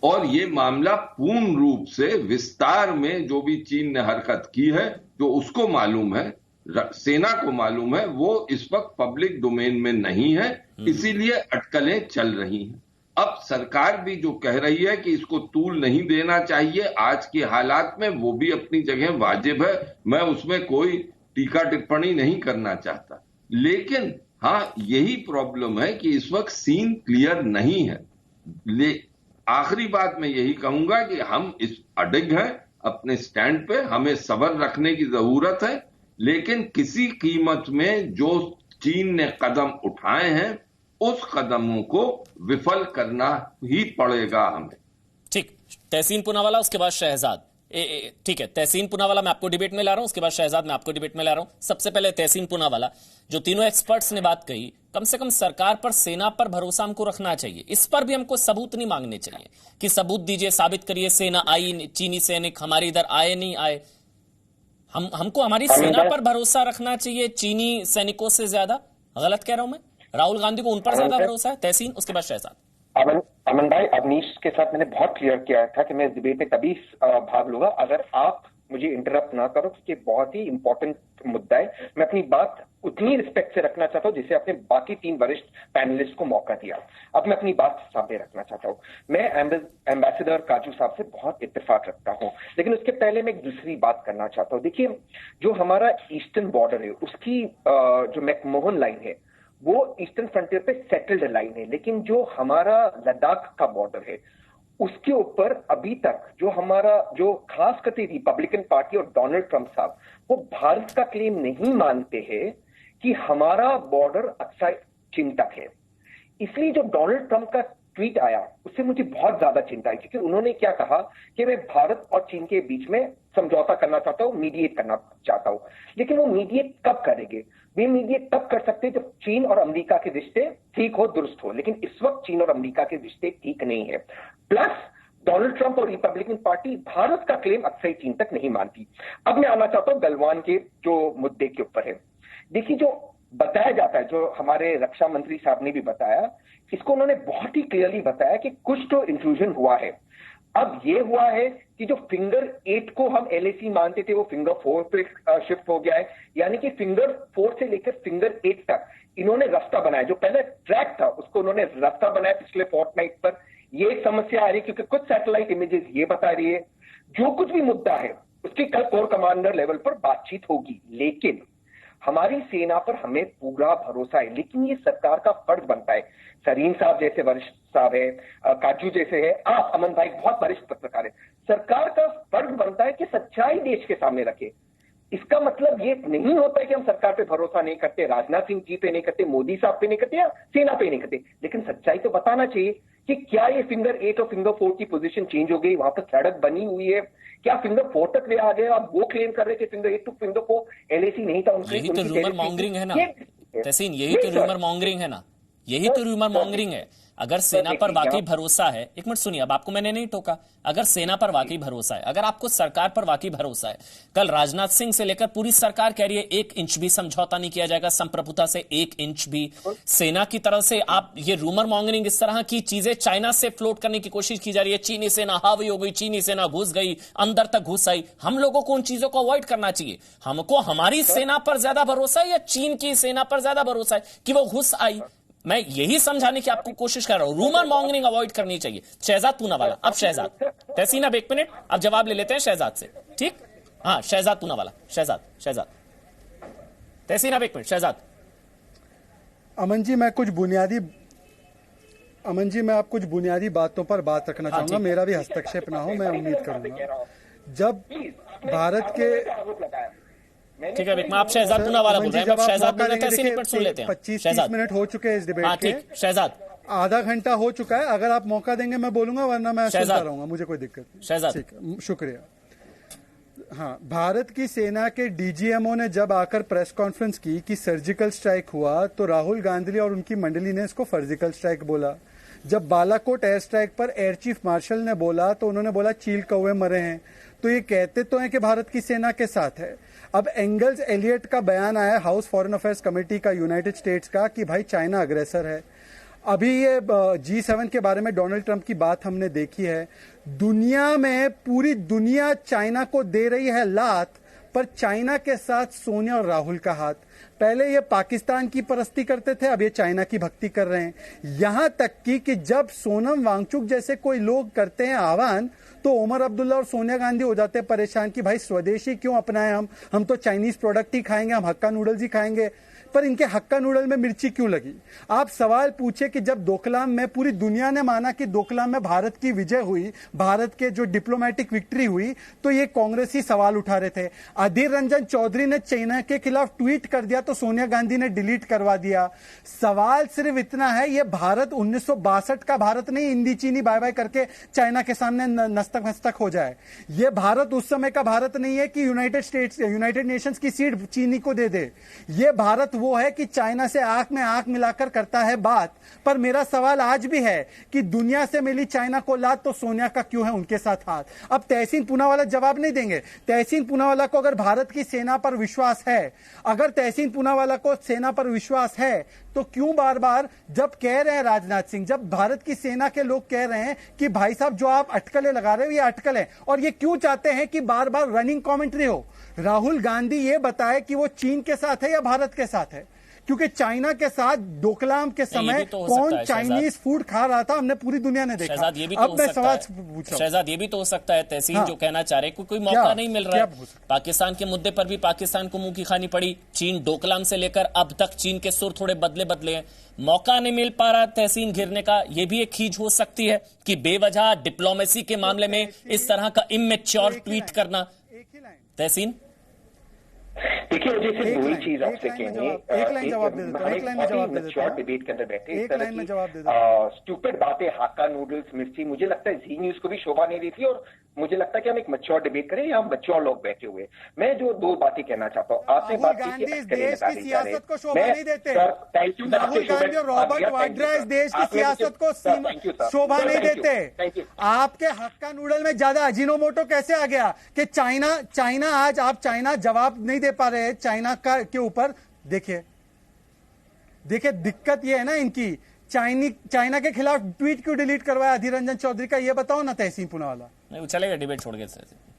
और ये मामला पूर्ण रूप से विस्तार में जो भी चीन ने हरकत की है, जो उसको मालूम है, सेना को मालूम है, वो इस वक्त पब्लिक डोमेन में नहीं है, इसीलिए अटकलें चल रही हैं। अब सरकार भी जो कह रही है कि इसको तूल नहीं देना चाहिए आज के हालात में, वो भी अपनी जगह वाजिब है, मैं उसमें कोई टीका टिप्पणी नहीं करना चाहता। लेकिन हाँ, यही प्रॉब्लम है कि इस वक्त सीन क्लियर नहीं है। आखिरी बात मैं यही कहूंगा कि हम इस अडिग हैं अपने स्टैंड पे, हमें सब्र रखने की जरूरत है, लेकिन किसी कीमत में जो चीन ने कदम उठाए हैं उस कदमों को विफल करना ही पड़ेगा हमें। ठीक, तहसीन पूनावाला, उसके बाद शहजाद। ठीक है, तहसीन पूनावाला मैं आपको डिबेट में ला रहा हूं, उसके बाद शहजाद मैं आपको डिबेट में ला रहा हूं। सबसे पहले तहसीन पूनावाला, जो तीनों एक्सपर्ट्स ने बात कही, कम से कम सरकार पर, सेना पर भरोसा हमको रखना चाहिए। इस पर भी हमको सबूत नहीं मांगने चाहिए कि सबूत दीजिए, साबित करिए सेना आई, चीनी सैनिक हमारे इधर आए नहीं आए। हमको हमारी सेना पर भरोसा रखना चाहिए चीनी सैनिकों से ज्यादा। गलत कह रहा हूं मैं? राहुल गांधी को उन पर ज्यादा भरोसा है? तहसीन, उसके बाद शहजाद। अमन भाई, अवनीश के साथ मैंने बहुत क्लियर किया था कि मैं इस डिबेट में तभी भाग लूंगा अगर आप मुझे इंटरप्ट ना करो, क्योंकि बहुत ही इंपॉर्टेंट मुद्दा है। मैं अपनी बात उतनी रिस्पेक्ट से रखना चाहता हूं जिसे अपने बाकी 3 वरिष्ठ पैनलिस्ट को मौका दिया। अब मैं अपनी बात सामने रखना चाहता हूं। मैं एम्बेसडर काजू साहब से बहुत इत्तेफाक रखता हूं, लेकिन उसके पहले मैं एक दूसरी बात करना चाहता हूं। देखिए, जो हमारा ईस्टर्न बॉर्डर है उसकी जो मैकमोहन लाइन है वो ईस्टर्न फ्रंटियर पे सेटल्ड लाइन है, लेकिन जो हमारा लद्दाख का बॉर्डर है उसके ऊपर अभी तक जो खास करके रिपब्लिकन पार्टी और डोनाल्ड ट्रंप साहब वो भारत का क्लेम नहीं मानते हैं कि हमारा बॉर्डर अच्छा चिंतक है। इसलिए जो डोनाल्ड ट्रंप का ट्वीट आया उससे मुझे बहुत ज्यादा चिंता आई, क्योंकि उन्होंने क्या कहा कि मैं भारत और चीन के बीच में समझौता करना चाहता हूं, मीडिएट करना चाहता हूं। लेकिन वो मीडिएट कब करेंगे? वे मीडिएट तब कर सकते हैं जब चीन और अमेरिका के रिश्ते ठीक हो, दुरुस्त हो, लेकिन इस वक्त चीन और अमेरिका के रिश्ते ठीक नहीं है। प्लस डोनाल्ड ट्रंप और रिपब्लिकन पार्टी भारत का क्लेम अक्सर चीन तक नहीं मानती। अब मैं आना चाहता हूं गलवान के जो मुद्दे के ऊपर है। देखिए, जो बताया जाता है, जो हमारे रक्षा मंत्री साहब ने भी बताया, इसको उन्होंने बहुत ही क्लियरली बताया कि कुछ तो इंक्लूजन हुआ है। अब ये हुआ है कि जो फिंगर 8 को हम LAC मानते थे वो फिंगर 4 पे शिफ्ट हो गया है, यानी कि फिंगर 4 से लेकर फिंगर 8 तक इन्होंने रास्ता बनाया। जो पहले ट्रैक था उसको उन्होंने रास्ता बनाया पिछले फोर्टनाइट पर। ये एक समस्या आ रही है क्योंकि कुछ सैटेलाइट इमेजेस ये बता रही है जो कुछ भी मुद्दा है उसकी कल कोर कमांडर लेवल पर बातचीत होगी। लेकिन हमारी सेना पर हमें पूरा भरोसा है, लेकिन ये सरकार का फर्ज बनता है। सरीन साहब जैसे वरिष्ठ साहब है, काजू जैसे है, आप अमन भाई बहुत वरिष्ठ पत्रकार है, सरकार का फर्ज बनता है कि सच्चाई देश के सामने रखे। इसका मतलब ये नहीं होता है कि हम सरकार पे भरोसा नहीं करते, राजनाथ सिंह जी पे नहीं करते, मोदी साहब पे नहीं करते या सेना पे नहीं करते, लेकिन सच्चाई तो बताना चाहिए कि क्या ये फिंगर 8 और फिंगर 4 की पोजीशन चेंज हो गई, वहां पर सड़क बनी हुई है, क्या फिंगर 4 तक ले आ गए? आप वो क्लेम कर रहे थे फिंगर 8 टू फिंगर 4 LAC नहीं था उनके। यही तो रूमर मॉन्गरिंग है ना तहसीन, यही तो रूमर मॉन्गरिंग है ना। यही तो र्यूमर मॉन्गरिंग है। अगर सेना पर वाकई भरोसा है, एक मिनट सुनिए, अब आपको मैंने नहीं टोका, अगर सेना पर वाकई भरोसा है, अगर आपको सरकार पर वाकई भरोसा है, कल राजनाथ सिंह से लेकर पूरी सरकार कह रही है 1 इंच भी समझौता नहीं किया जाएगा संप्रभुता से, 1 इंच भी। सेना की तरफ से आप ये रूमर मॉन्गरिंग, इस तरह की चीजें चाइना से फ्लोट करने की कोशिश की जा रही है, चीनी सेना हावी हो गई, चीनी सेना घुस गई, अंदर तक घुस आई। हम लोगों को उन चीजों को अवॉइड करना चाहिए। हमको हमारी सेना पर ज्यादा भरोसा है या चीन की सेना पर ज्यादा भरोसा है कि वो घुस आई? मैं यही समझाने की आपको कोशिश कर रहा हूं। रूमर मॉन्गरिंग अवॉइड करनी चाहिए। शहजाद पूनावाला, अब शहजाद तहसीन, अब 1 मिनट, अब जवाब ले लेते हैं शहजाद से, ठीक? हाँ, शहजाद पूनावाला, शहजाद तहसीन, अब 1 मिनट, शहजाद। अमन जी, मैं आप कुछ बुनियादी बातों पर बात रखना चाहूंगा। मेरा भी हस्तक्षेप ना हो, मैं उम्मीद करूंगा। जब भारत के, ठीक है, आप शहजाद पूनावाला बोल रहे हैं, शहजाद बोल रहे हैं, 25-30 मिनट हो चुके हैं इस डिबेट के। शहजाद, आधा घंटा हो चुका है, अगर आप मौका देंगे मैं बोलूंगा, वरना मैं सुनता रहूंगा, मुझे कोई दिक्कत नहीं। शहजाद, ठीक, शुक्रिया। हाँ, भारत की सेना के डीजीएमओ ने जब आकर प्रेस कॉन्फ्रेंस की कि सर्जिकल स्ट्राइक हुआ, तो राहुल गांधी और उनकी मंडली ने इसको सर्जिकल स्ट्राइक बोला। जब बालाकोट एयर स्ट्राइक पर एयर चीफ मार्शल ने बोला, तो उन्होंने बोला चील कौवे मरे हैं। तो ये कहते तो हैं कि भारत की सेना के साथ है। अब एंगल्स एलियट का बयान आया हाउस फॉरेन अफेयर्स कमेटी का, यूनाइटेड स्टेट्स का, कि भाई चाइना अग्रेसर है। अभी ये G7 के बारे में डोनाल्ड ट्रंप की बात हमने देखी है। दुनिया में पूरी दुनिया चाइना को दे रही है लात, पर चाइना के साथ सोनिया और राहुल का हाथ। पहले ये पाकिस्तान की परस्ती करते थे, अब ये चाइना की भक्ति कर रहे हैं। यहां तक कि जब सोनम वांगचुक जैसे कोई लोग करते हैं आह्वान, तो उमर अब्दुल्ला और सोनिया गांधी हो जाते हैं परेशान कि भाई स्वदेशी क्यों अपनाएं, हम तो चाइनीज प्रोडक्ट ही खाएंगे, हम हक्का नूडल्स ही खाएंगे। पर इनके हक्का नूडल में मिर्ची क्यों लगी? आप सवाल पूछे कि जब डोकलाम में पूरी दुनिया ने माना कि डोकलाम में भारत की विजय हुई, भारत के जो डिप्लोमेटिक विक्ट्री हुई, तो ये कांग्रेसी सवाल उठा रहे थे। अधीर रंजन चौधरी ने चाइना के खिलाफ ट्वीट कर दिया, तो सोनिया गांधी ने डिलीट करवा दिया। सवाल सिर्फ इतना है, ये भारत 1962 का भारत नहीं, हिंदी चीनी बाय बाय करके चाइना के सामने नस्तक नस्तक हो जाए। ये भारत उस समय का भारत नहीं है कि यूनाइटेड नेशंस की सीट चीनी को दे दे। ये भारत वो है कि चाइना से आंख में आंख मिलाकर करता है बात। पर मेरा सवाल आज भी है कि दुनिया से मिली चाइना को लात, तो सोनिया का क्यों है उनके साथ हाथ? अब तहसीन पूनावाला जवाब नहीं देंगे। तहसीन पूनावाला को अगर भारत की सेना पर विश्वास है, अगर तहसीन पूनावाला को सेना पर विश्वास है, तो क्यों बार बार जब कह रहे हैं राजनाथ सिंह, जब भारत की सेना के लोग कह रहे हैं कि भाई साहब जो आप अटकलें लगा रहे हो ये अटकल है, और ये क्यों चाहते हैं कि बार बार रनिंग कमेंट्री हो? राहुल गांधी ये बताए कि वो चीन के साथ है या भारत के साथ है, क्योंकि चाइना के साथ डोकलाम के समय तो कौन चाइनीज फूड खा रहा था, हमने पूरी दुनिया ने देखा। शहजाद, ये भी तो अब मैं सवाल पूछ रहा हूं, शहजाद, ये भी तो हो सकता है तहसीन जो कहना चाह रहे, कोई मौका नहीं मिल रहा है। पाकिस्तान के मुद्दे पर भी पाकिस्तान को मुंह की खानी पड़ी। चीन डोकलाम से लेकर अब तक चीन के सुर थोड़े बदले हैं, मौका नहीं मिल पा रहा तहसीन घिरने का। यह भी एक खींच हो सकती है कि बेवजह डिप्लोमेसी के मामले में इस तरह का इमेच्योर ट्वीट करना। तहसीन, देखिए, मुझे सिर्फ दो ही चीज आपसे कहनी है। एक लाइन जवाब दे देता हूं, एक लाइन में जवाब दे देता हूं, डिबेट के अंदर बैठे एक लाइन में जवाब दे देता हूं। स्टूपिड बातें, हाका नूडल्स, मिर्ची, मुझे लगता है जी न्यूज को भी शोभा नहीं देती, और मुझे लगता है कि हम एक मैच्योर डिबेट करें, यहाँ मैच्योर लोग बैठे हुए। मैं जो दो बातें कहना चाहता हूँ, आपने बात की देश की सियासत को शोभा नहीं देते। राहुल गांधी और रॉबर्ट वाड्रा इस देश की सियासत को शोभा नहीं देते। आपके हक्का नूडल में ज्यादा अजीनोमोटो कैसे आ गया कि चाइना आज आप चाइना जवाब नहीं दे पा रहे चाइना का के ऊपर? देखिए दिक्कत ये है ना इनकी, चाइना के खिलाफ ट्वीट क्यों डिलीट करवाया अधीर रंजन चौधरी का, ये बताओ ना तहसीन पूनावाला। नहीं, वो चलेगा डिबेट छोड़ के,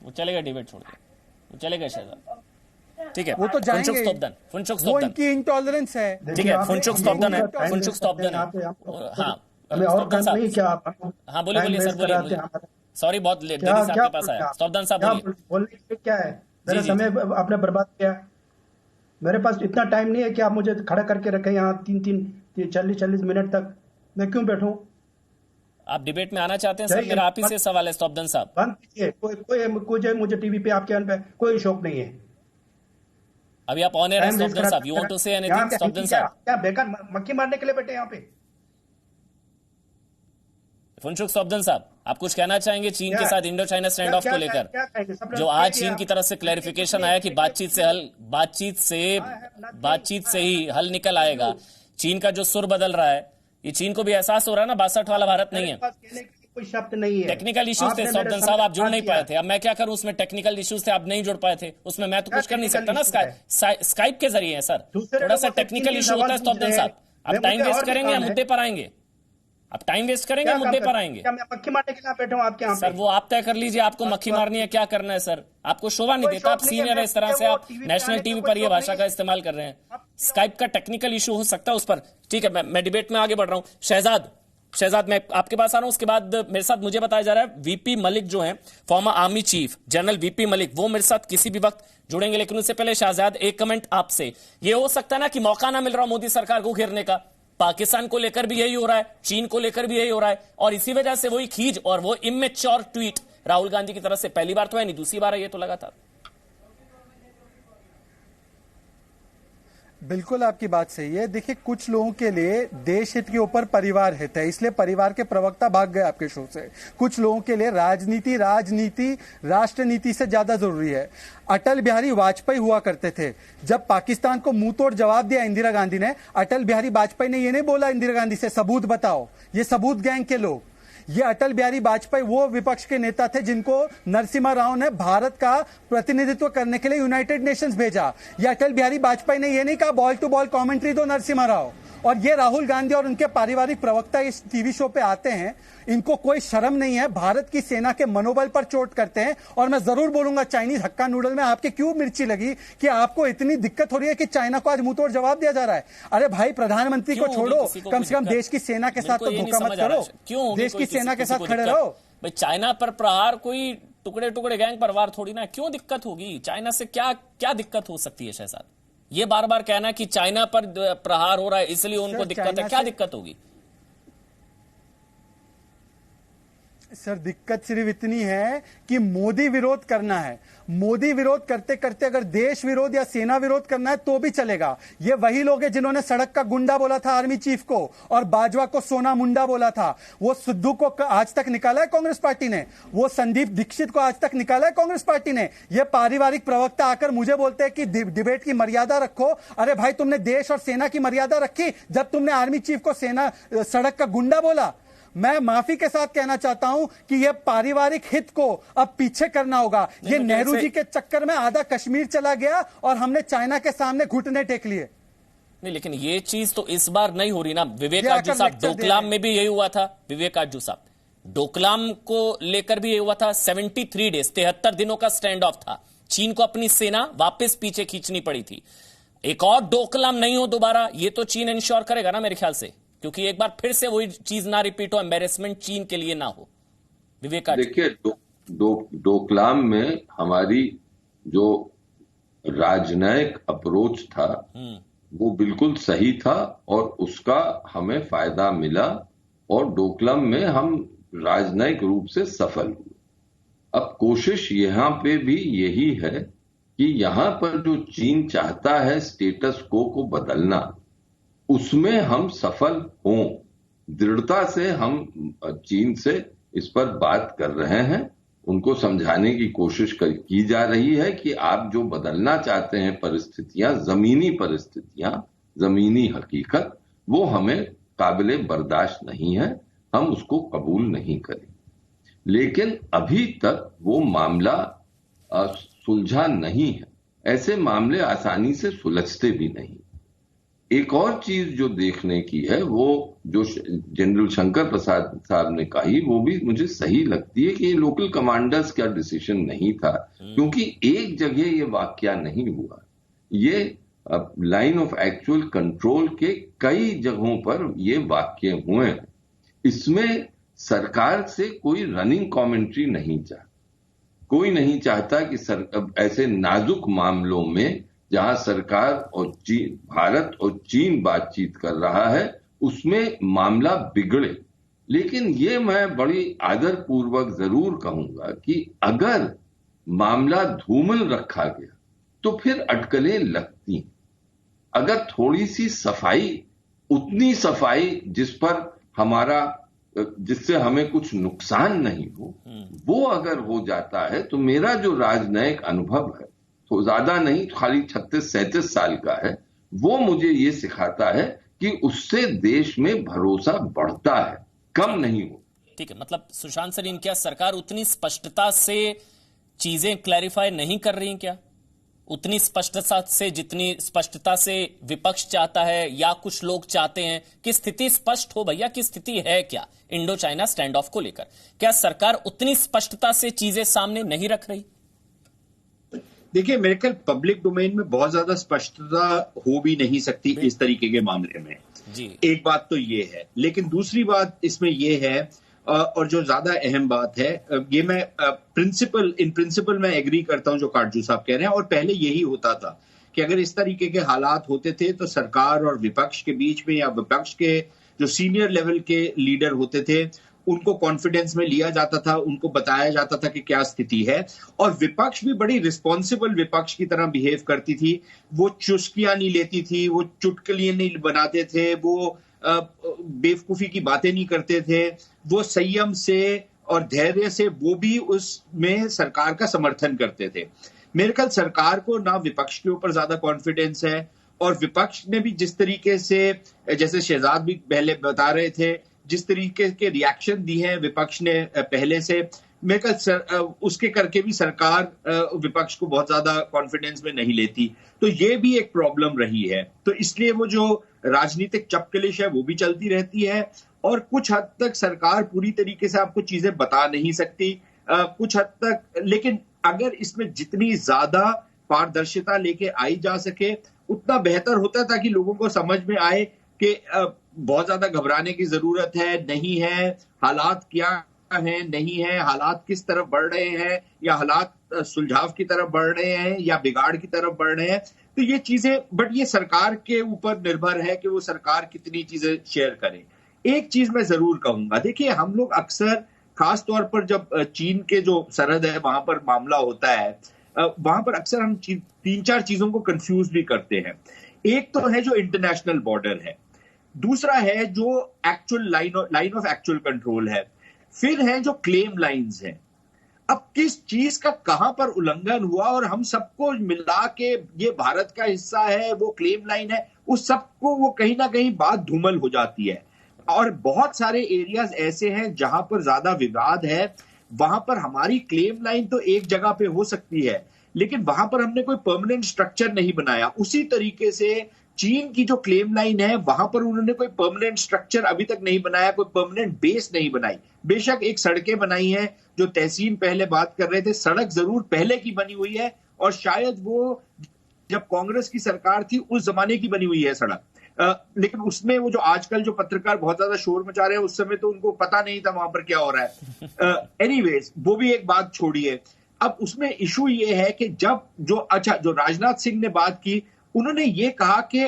वो चलेगा डिबेट छोड़ के, वो चलेगा शहजाद, ठीक है, वो तो जाएंगे, वो इनकी इंटॉलरेंस है, ठीक है, फुनचुक स्तब्धन है, फुनचुक स्तब्धन है। हाँ, हाँ, बोलिए सर, बोलिए। सॉरी, बहुत लेट देरी से आपके पास आया। स्तब्धन साहब बोलिए। क्या है, मेरा समय आपने बर्बाद किया। मेरे पास इतना टाइम नहीं है कि आप मुझे खड़ा करके रखें यहाँ 40 मिनट तक। मैं क्यों बैठूं? आप डिबेट में आना चाहते हैं सर? मेरा आप ही से सवाल है स्तब्धन साहब। बंद कीजिए, कोई मुझे टीवी पे आपके चैनल पे कोई शौक नहीं है। अभी आप ऑन एयर हैं स्तब्धन साहब, you want to say anything Stabdhan साहब? क्या बेकार मक्खी मारने के लिए बैठे यहाँ पे? फुनचुक स्तब्धन साहब, आप कुछ कहना चाहेंगे चीन के साथ इंडो चाइना स्टैंड ऑफ को लेकर? जो आज चीन की तरफ से क्लैरिफिकेशन आया कि बातचीत से ही हल निकल आएगा। चीन का जो सुर बदल रहा है, ये चीन को भी एहसास हो रहा है ना 62 वाला भारत नहीं है। कोई शब्द नहीं है। टेक्निकल इश्यूज थे सौदन साहब, आप जुड़ नहीं पाए थे। अब मैं क्या करूं, उसमें टेक्निकल इश्यूज थे, आप नहीं जुड़ पाए थे उसमें, मैं तो कुछ कर नहीं सकता ना। स्काइप के जरिए है सर, थोड़ा सा टेक्निकल इश्यू होता है सौदन साहब। आप टाइम वेस्ट करेंगे या मुद्दे पर आएंगे? आप टाइम वेस्ट करेंगे, मुद्दे पर आएंगे? क्या मैं मक्खी मारने के लिए बैठा हूं आपके यहाँ सर? वो आप तय कर लीजिए, आपको मक्खी मारनी है, क्या करना है सर? आपको शोभा नहीं देता, आप सीनियर है, इस तरह से आप नेशनल टीवी पर ये भाषा का इस्तेमाल कर रहे हैं। स्काइप का टेक्निकल इशू हो सकता है उस पर, ठीक है। मैं डिबेट में आगे बढ़ रहा हूं। शहजाद मैं आपके पास आ रहा हूं। उसके बाद मेरे साथ मुझे बताया जा रहा है वीपी मलिक जो है, farmer army chief general VP Malik, वो मेरे साथ किसी भी वक्त जुड़ेंगे। लेकिन उससे पहले शहजाद, एक कमेंट आपसे। ये हो सकता है ना कि मौका ना मिल रहा मोदी सरकार को घेरने का, पाकिस्तान को लेकर भी यही हो रहा है, चीन को लेकर भी यही हो रहा है, और इसी वजह से वही खींच और वो इमेच्योर ट्वीट राहुल गांधी की तरफ से पहली बार तो है नहीं, दूसरी बार है ये तो लगातार। बिल्कुल आपकी बात सही है। देखिए, कुछ लोगों के लिए देश हित के ऊपर परिवार हित है, इसलिए परिवार के प्रवक्ता भाग गए आपके शो से। कुछ लोगों के लिए राजनीति राष्ट्र नीति से ज्यादा जरूरी है। अटल बिहारी वाजपेयी हुआ करते थे, जब पाकिस्तान को मुंह तोड़ जवाब दिया इंदिरा गांधी ने, अटल बिहारी वाजपेयी ने यह नहीं बोला इंदिरा गांधी से सबूत बताओ, ये सबूत गैंग के लोग। ये अटल बिहारी वाजपेयी वो विपक्ष के नेता थे जिनको नरसिम्हा राव ने भारत का प्रतिनिधित्व करने के लिए यूनाइटेड नेशंस भेजा। ये अटल बिहारी वाजपेयी ने ये नहीं कहा बॉल टू बॉल कमेंट्री दो नरसिम्हा राव। और ये राहुल गांधी और उनके पारिवारिक प्रवक्ता इस टीवी शो पे आते हैं, इनको कोई शर्म नहीं है, भारत की सेना के मनोबल पर चोट करते हैं। और मैं जरूर बोलूंगा, चाइनीज हक्का नूडल में आपके क्यों मिर्ची लगी कि आपको इतनी दिक्कत हो रही है कि चाइना को आज मुंह तोड़ जवाब दिया जा रहा है? अरे भाई, प्रधानमंत्री को छोड़ो, कम से कम देश की सेना के साथ तो धोखा मत करो, देश की सेना के साथ खड़े रहो। भाई, चाइना पर प्रहार कोई टुकड़े टुकड़े गैंग पर वार थोड़ी ना, क्यों दिक्कत होगी? चाइना से क्या दिक्कत हो सकती है शहजाद? ये बार बार कहना कि चाइना पर प्रहार हो रहा है इसलिए उनको दिक्कत है, क्या दिक्कत होगी? सर, दिक्कत सिर्फ इतनी है कि मोदी विरोध करना है। मोदी विरोध करते करते अगर देश विरोध या सेना विरोध करना है तो भी चलेगा। ये वही लोग हैं जिन्होंने सड़क का गुंडा बोला था आर्मी चीफ को, और बाजवा को सोना मुंडा बोला था। वो सिद्धू को आज तक निकाला है कांग्रेस पार्टी ने, वो संदीप दीक्षित को आज तक निकाला है कांग्रेस पार्टी ने। ये पारिवारिक प्रवक्ता आकर मुझे बोलते हैं कि डिबेट की मर्यादा रखो। अरे भाई, तुमने देश और सेना की मर्यादा रखी जब तुमने आर्मी चीफ को सेना सड़क का गुंडा बोला? मैं माफी के साथ कहना चाहता हूं कि यह पारिवारिक हित को अब पीछे करना होगा। ये नेहरू जी के चक्कर में आधा कश्मीर चला गया और हमने चाइना के सामने घुटने टेक लिए। नहीं, लेकिन ये चीज तो इस बार नहीं हो रही ना। विवेक आजू साहब, डोकलाम में भी यही हुआ था। विवेक आजू साहब, डोकलाम को लेकर भी यही हुआ था। 73 डेज 73 दिनों का स्टैंड ऑफ था। चीन को अपनी सेना वापस पीछे खींचनी पड़ी थी। एक और डोकलाम नहीं हो दोबारा, ये तो चीन इंश्योर करेगा ना मेरे ख्याल से, क्योंकि एक बार फिर से वही चीज ना रिपीट हो, एम्बेरसमेंट चीन के लिए ना हो। विवेक, देखिए, डोकलाम में हमारी जो राजनयिक अप्रोच था वो बिल्कुल सही था और उसका हमें फायदा मिला, और डोकलाम में हम राजनयिक रूप से सफल हुए। अब कोशिश यहां पे भी यही है कि यहां पर जो चीन चाहता है स्टेटस को बदलना, उसमें हम सफल हों। दृढ़ता से हम चीन से इस पर बात कर रहे हैं, उनको समझाने की कोशिश की जा रही है कि आप जो बदलना चाहते हैं परिस्थितियां, जमीनी हकीकत, वो हमें काबिले बर्दाश्त नहीं है, हम उसको कबूल नहीं करें। लेकिन अभी तक वो मामला सुलझा नहीं है। ऐसे मामले आसानी से सुलझते भी नहीं। एक और चीज जो देखने की है, वो जो जनरल शंकर प्रसाद साहब ने कही, वो भी मुझे सही लगती है कि ये लोकल कमांडर्स का डिसीजन नहीं था, क्योंकि एक जगह ये वाकया नहीं हुआ। ये लाइन ऑफ एक्चुअल कंट्रोल के कई जगहों पर ये वाकये हुए हैं। इसमें सरकार से कोई रनिंग कमेंट्री नहीं चाहता। कोई नहीं चाहता कि ऐसे नाजुक मामलों में जहां सरकार और भारत और चीन बातचीत कर रहा है, उसमें मामला बिगड़े। लेकिन ये मैं बड़ी आदरपूर्वक जरूर कहूंगा कि अगर मामला धूमिल रखा गया तो फिर अटकलें लगती हैं। अगर थोड़ी सी सफाई, उतनी सफाई जिससे हमें कुछ नुकसान नहीं हो, वो अगर हो जाता है, तो मेरा जो राजनयिक अनुभव है, तो ज्यादा नहीं, खाली 36-37 साल का है, वो मुझे ये सिखाता है कि उससे देश में भरोसा बढ़ता है, कम नहीं हो। ठीक है, मतलब सुशांत सरीन, क्या सरकार उतनी स्पष्टता से चीजें क्लैरिफाई नहीं कर रही क्या? उतनी स्पष्टता से जितनी स्पष्टता से विपक्ष चाहता है या कुछ लोग चाहते हैं कि स्थिति स्पष्ट हो भैया कि स्थिति है क्या इंडो चाइना स्टैंड ऑफ को लेकर? क्या सरकार उतनी स्पष्टता से चीजें सामने नहीं रख रही? देखिए, मेरे ख्याल पब्लिक डोमेन में बहुत ज्यादा स्पष्टता हो भी नहीं सकती इस तरीके के मामले में जी। एक बात तो ये है, लेकिन दूसरी बात इसमें ये है और जो ज्यादा अहम बात है, ये मैं इन प्रिंसिपल मैं एग्री करता हूं जो काटजू साहब कह रहे हैं, और पहले यही होता था कि अगर इस तरीके के हालात होते थे तो सरकार और विपक्ष के बीच में, या विपक्ष के जो सीनियर लेवल के लीडर होते थे, उनको कॉन्फिडेंस में लिया जाता था, उनको बताया जाता था कि क्या स्थिति है, और विपक्ष भी बड़ी रिस्पॉन्सिबल विपक्ष की तरह बिहेव करती थी। वो चुस्कियां नहीं लेती थी, वो चुटकुलियां नहीं बनाते थे, वो बेवकूफी की बातें नहीं करते थे, वो संयम से और धैर्य से वो भी उसमें सरकार का समर्थन करते थे। मेरे ख्याल सरकार को ना विपक्ष के ऊपर ज्यादा कॉन्फिडेंस है, और विपक्ष ने भी जिस तरीके से, जैसे शहजाद भी पहले बता रहे थे, जिस तरीके के रिएक्शन दिए हैं विपक्ष ने पहले से, मेरे ख्याल उसके करके भी सरकार विपक्ष को बहुत ज्यादा कॉन्फिडेंस में नहीं लेती। तो ये भी एक प्रॉब्लम रही है। तो इसलिए वो जो राजनीतिक चपकलिश है वो भी चलती रहती है, और कुछ हद तक सरकार पूरी तरीके से आपको चीजें बता नहीं सकती, कुछ हद तक। लेकिन अगर इसमें जितनी ज्यादा पारदर्शिता लेके आई जा सके उतना बेहतर होता है, ताकि लोगों को समझ में आए कि बहुत ज्यादा घबराने की जरूरत है नहीं है, हालात क्या है नहीं है, हालात किस तरफ बढ़ रहे हैं, या हालात सुलझाव की तरफ बढ़ रहे हैं या बिगाड़ की तरफ बढ़ रहे हैं। तो ये चीजें, बट ये सरकार के ऊपर निर्भर है कि वो सरकार कितनी चीजें शेयर करे। एक चीज मैं जरूर कहूंगा, देखिए हम लोग अक्सर, खास तौर पर जब चीन के जो सरहद है वहां पर मामला होता है, वहां पर अक्सर हम 3-4 चीजों को कंफ्यूज भी करते हैं। एक तो है जो इंटरनेशनल बॉर्डर है, दूसरा है जो actual line of actual control है, फिर है जो क्लेम लाइंस है। अब किस चीज का कहां पर उल्लंघन हुआ और हम सबको मिला के ये भारत का हिस्सा है, वो क्लेम लाइन है, उस सबको वो कहीं ना कहीं बात धूमल हो जाती है। और बहुत सारे एरियाज ऐसे हैं जहां पर ज्यादा विवाद है, वहां पर हमारी क्लेम लाइन तो एक जगह पे हो सकती है, लेकिन वहां पर हमने कोई परमानेंट स्ट्रक्चर नहीं बनाया। उसी तरीके से चीन की जो क्लेम लाइन है वहां पर उन्होंने कोई परमानेंट स्ट्रक्चर अभी तक नहीं बनाया, कोई परमानेंट बेस नहीं बनाई। बेशक एक सड़कें बनाई हैं, जो तहसीन पहले बात कर रहे थे, सड़क जरूर पहले की बनी हुई है, और शायद वो जब कांग्रेस की सरकार थी उस जमाने की बनी हुई है सड़क, लेकिन उसमें वो जो आजकल जो पत्रकार बहुत ज्यादा शोर मचा रहे हैं, उस समय तो उनको पता नहीं था वहां पर क्या हो रहा है। एनीवेज, वो भी एक बात छोड़िए। अब उसमें इशू ये है कि जब जो राजनाथ सिंह ने बात की, उन्होंने ये कहा कि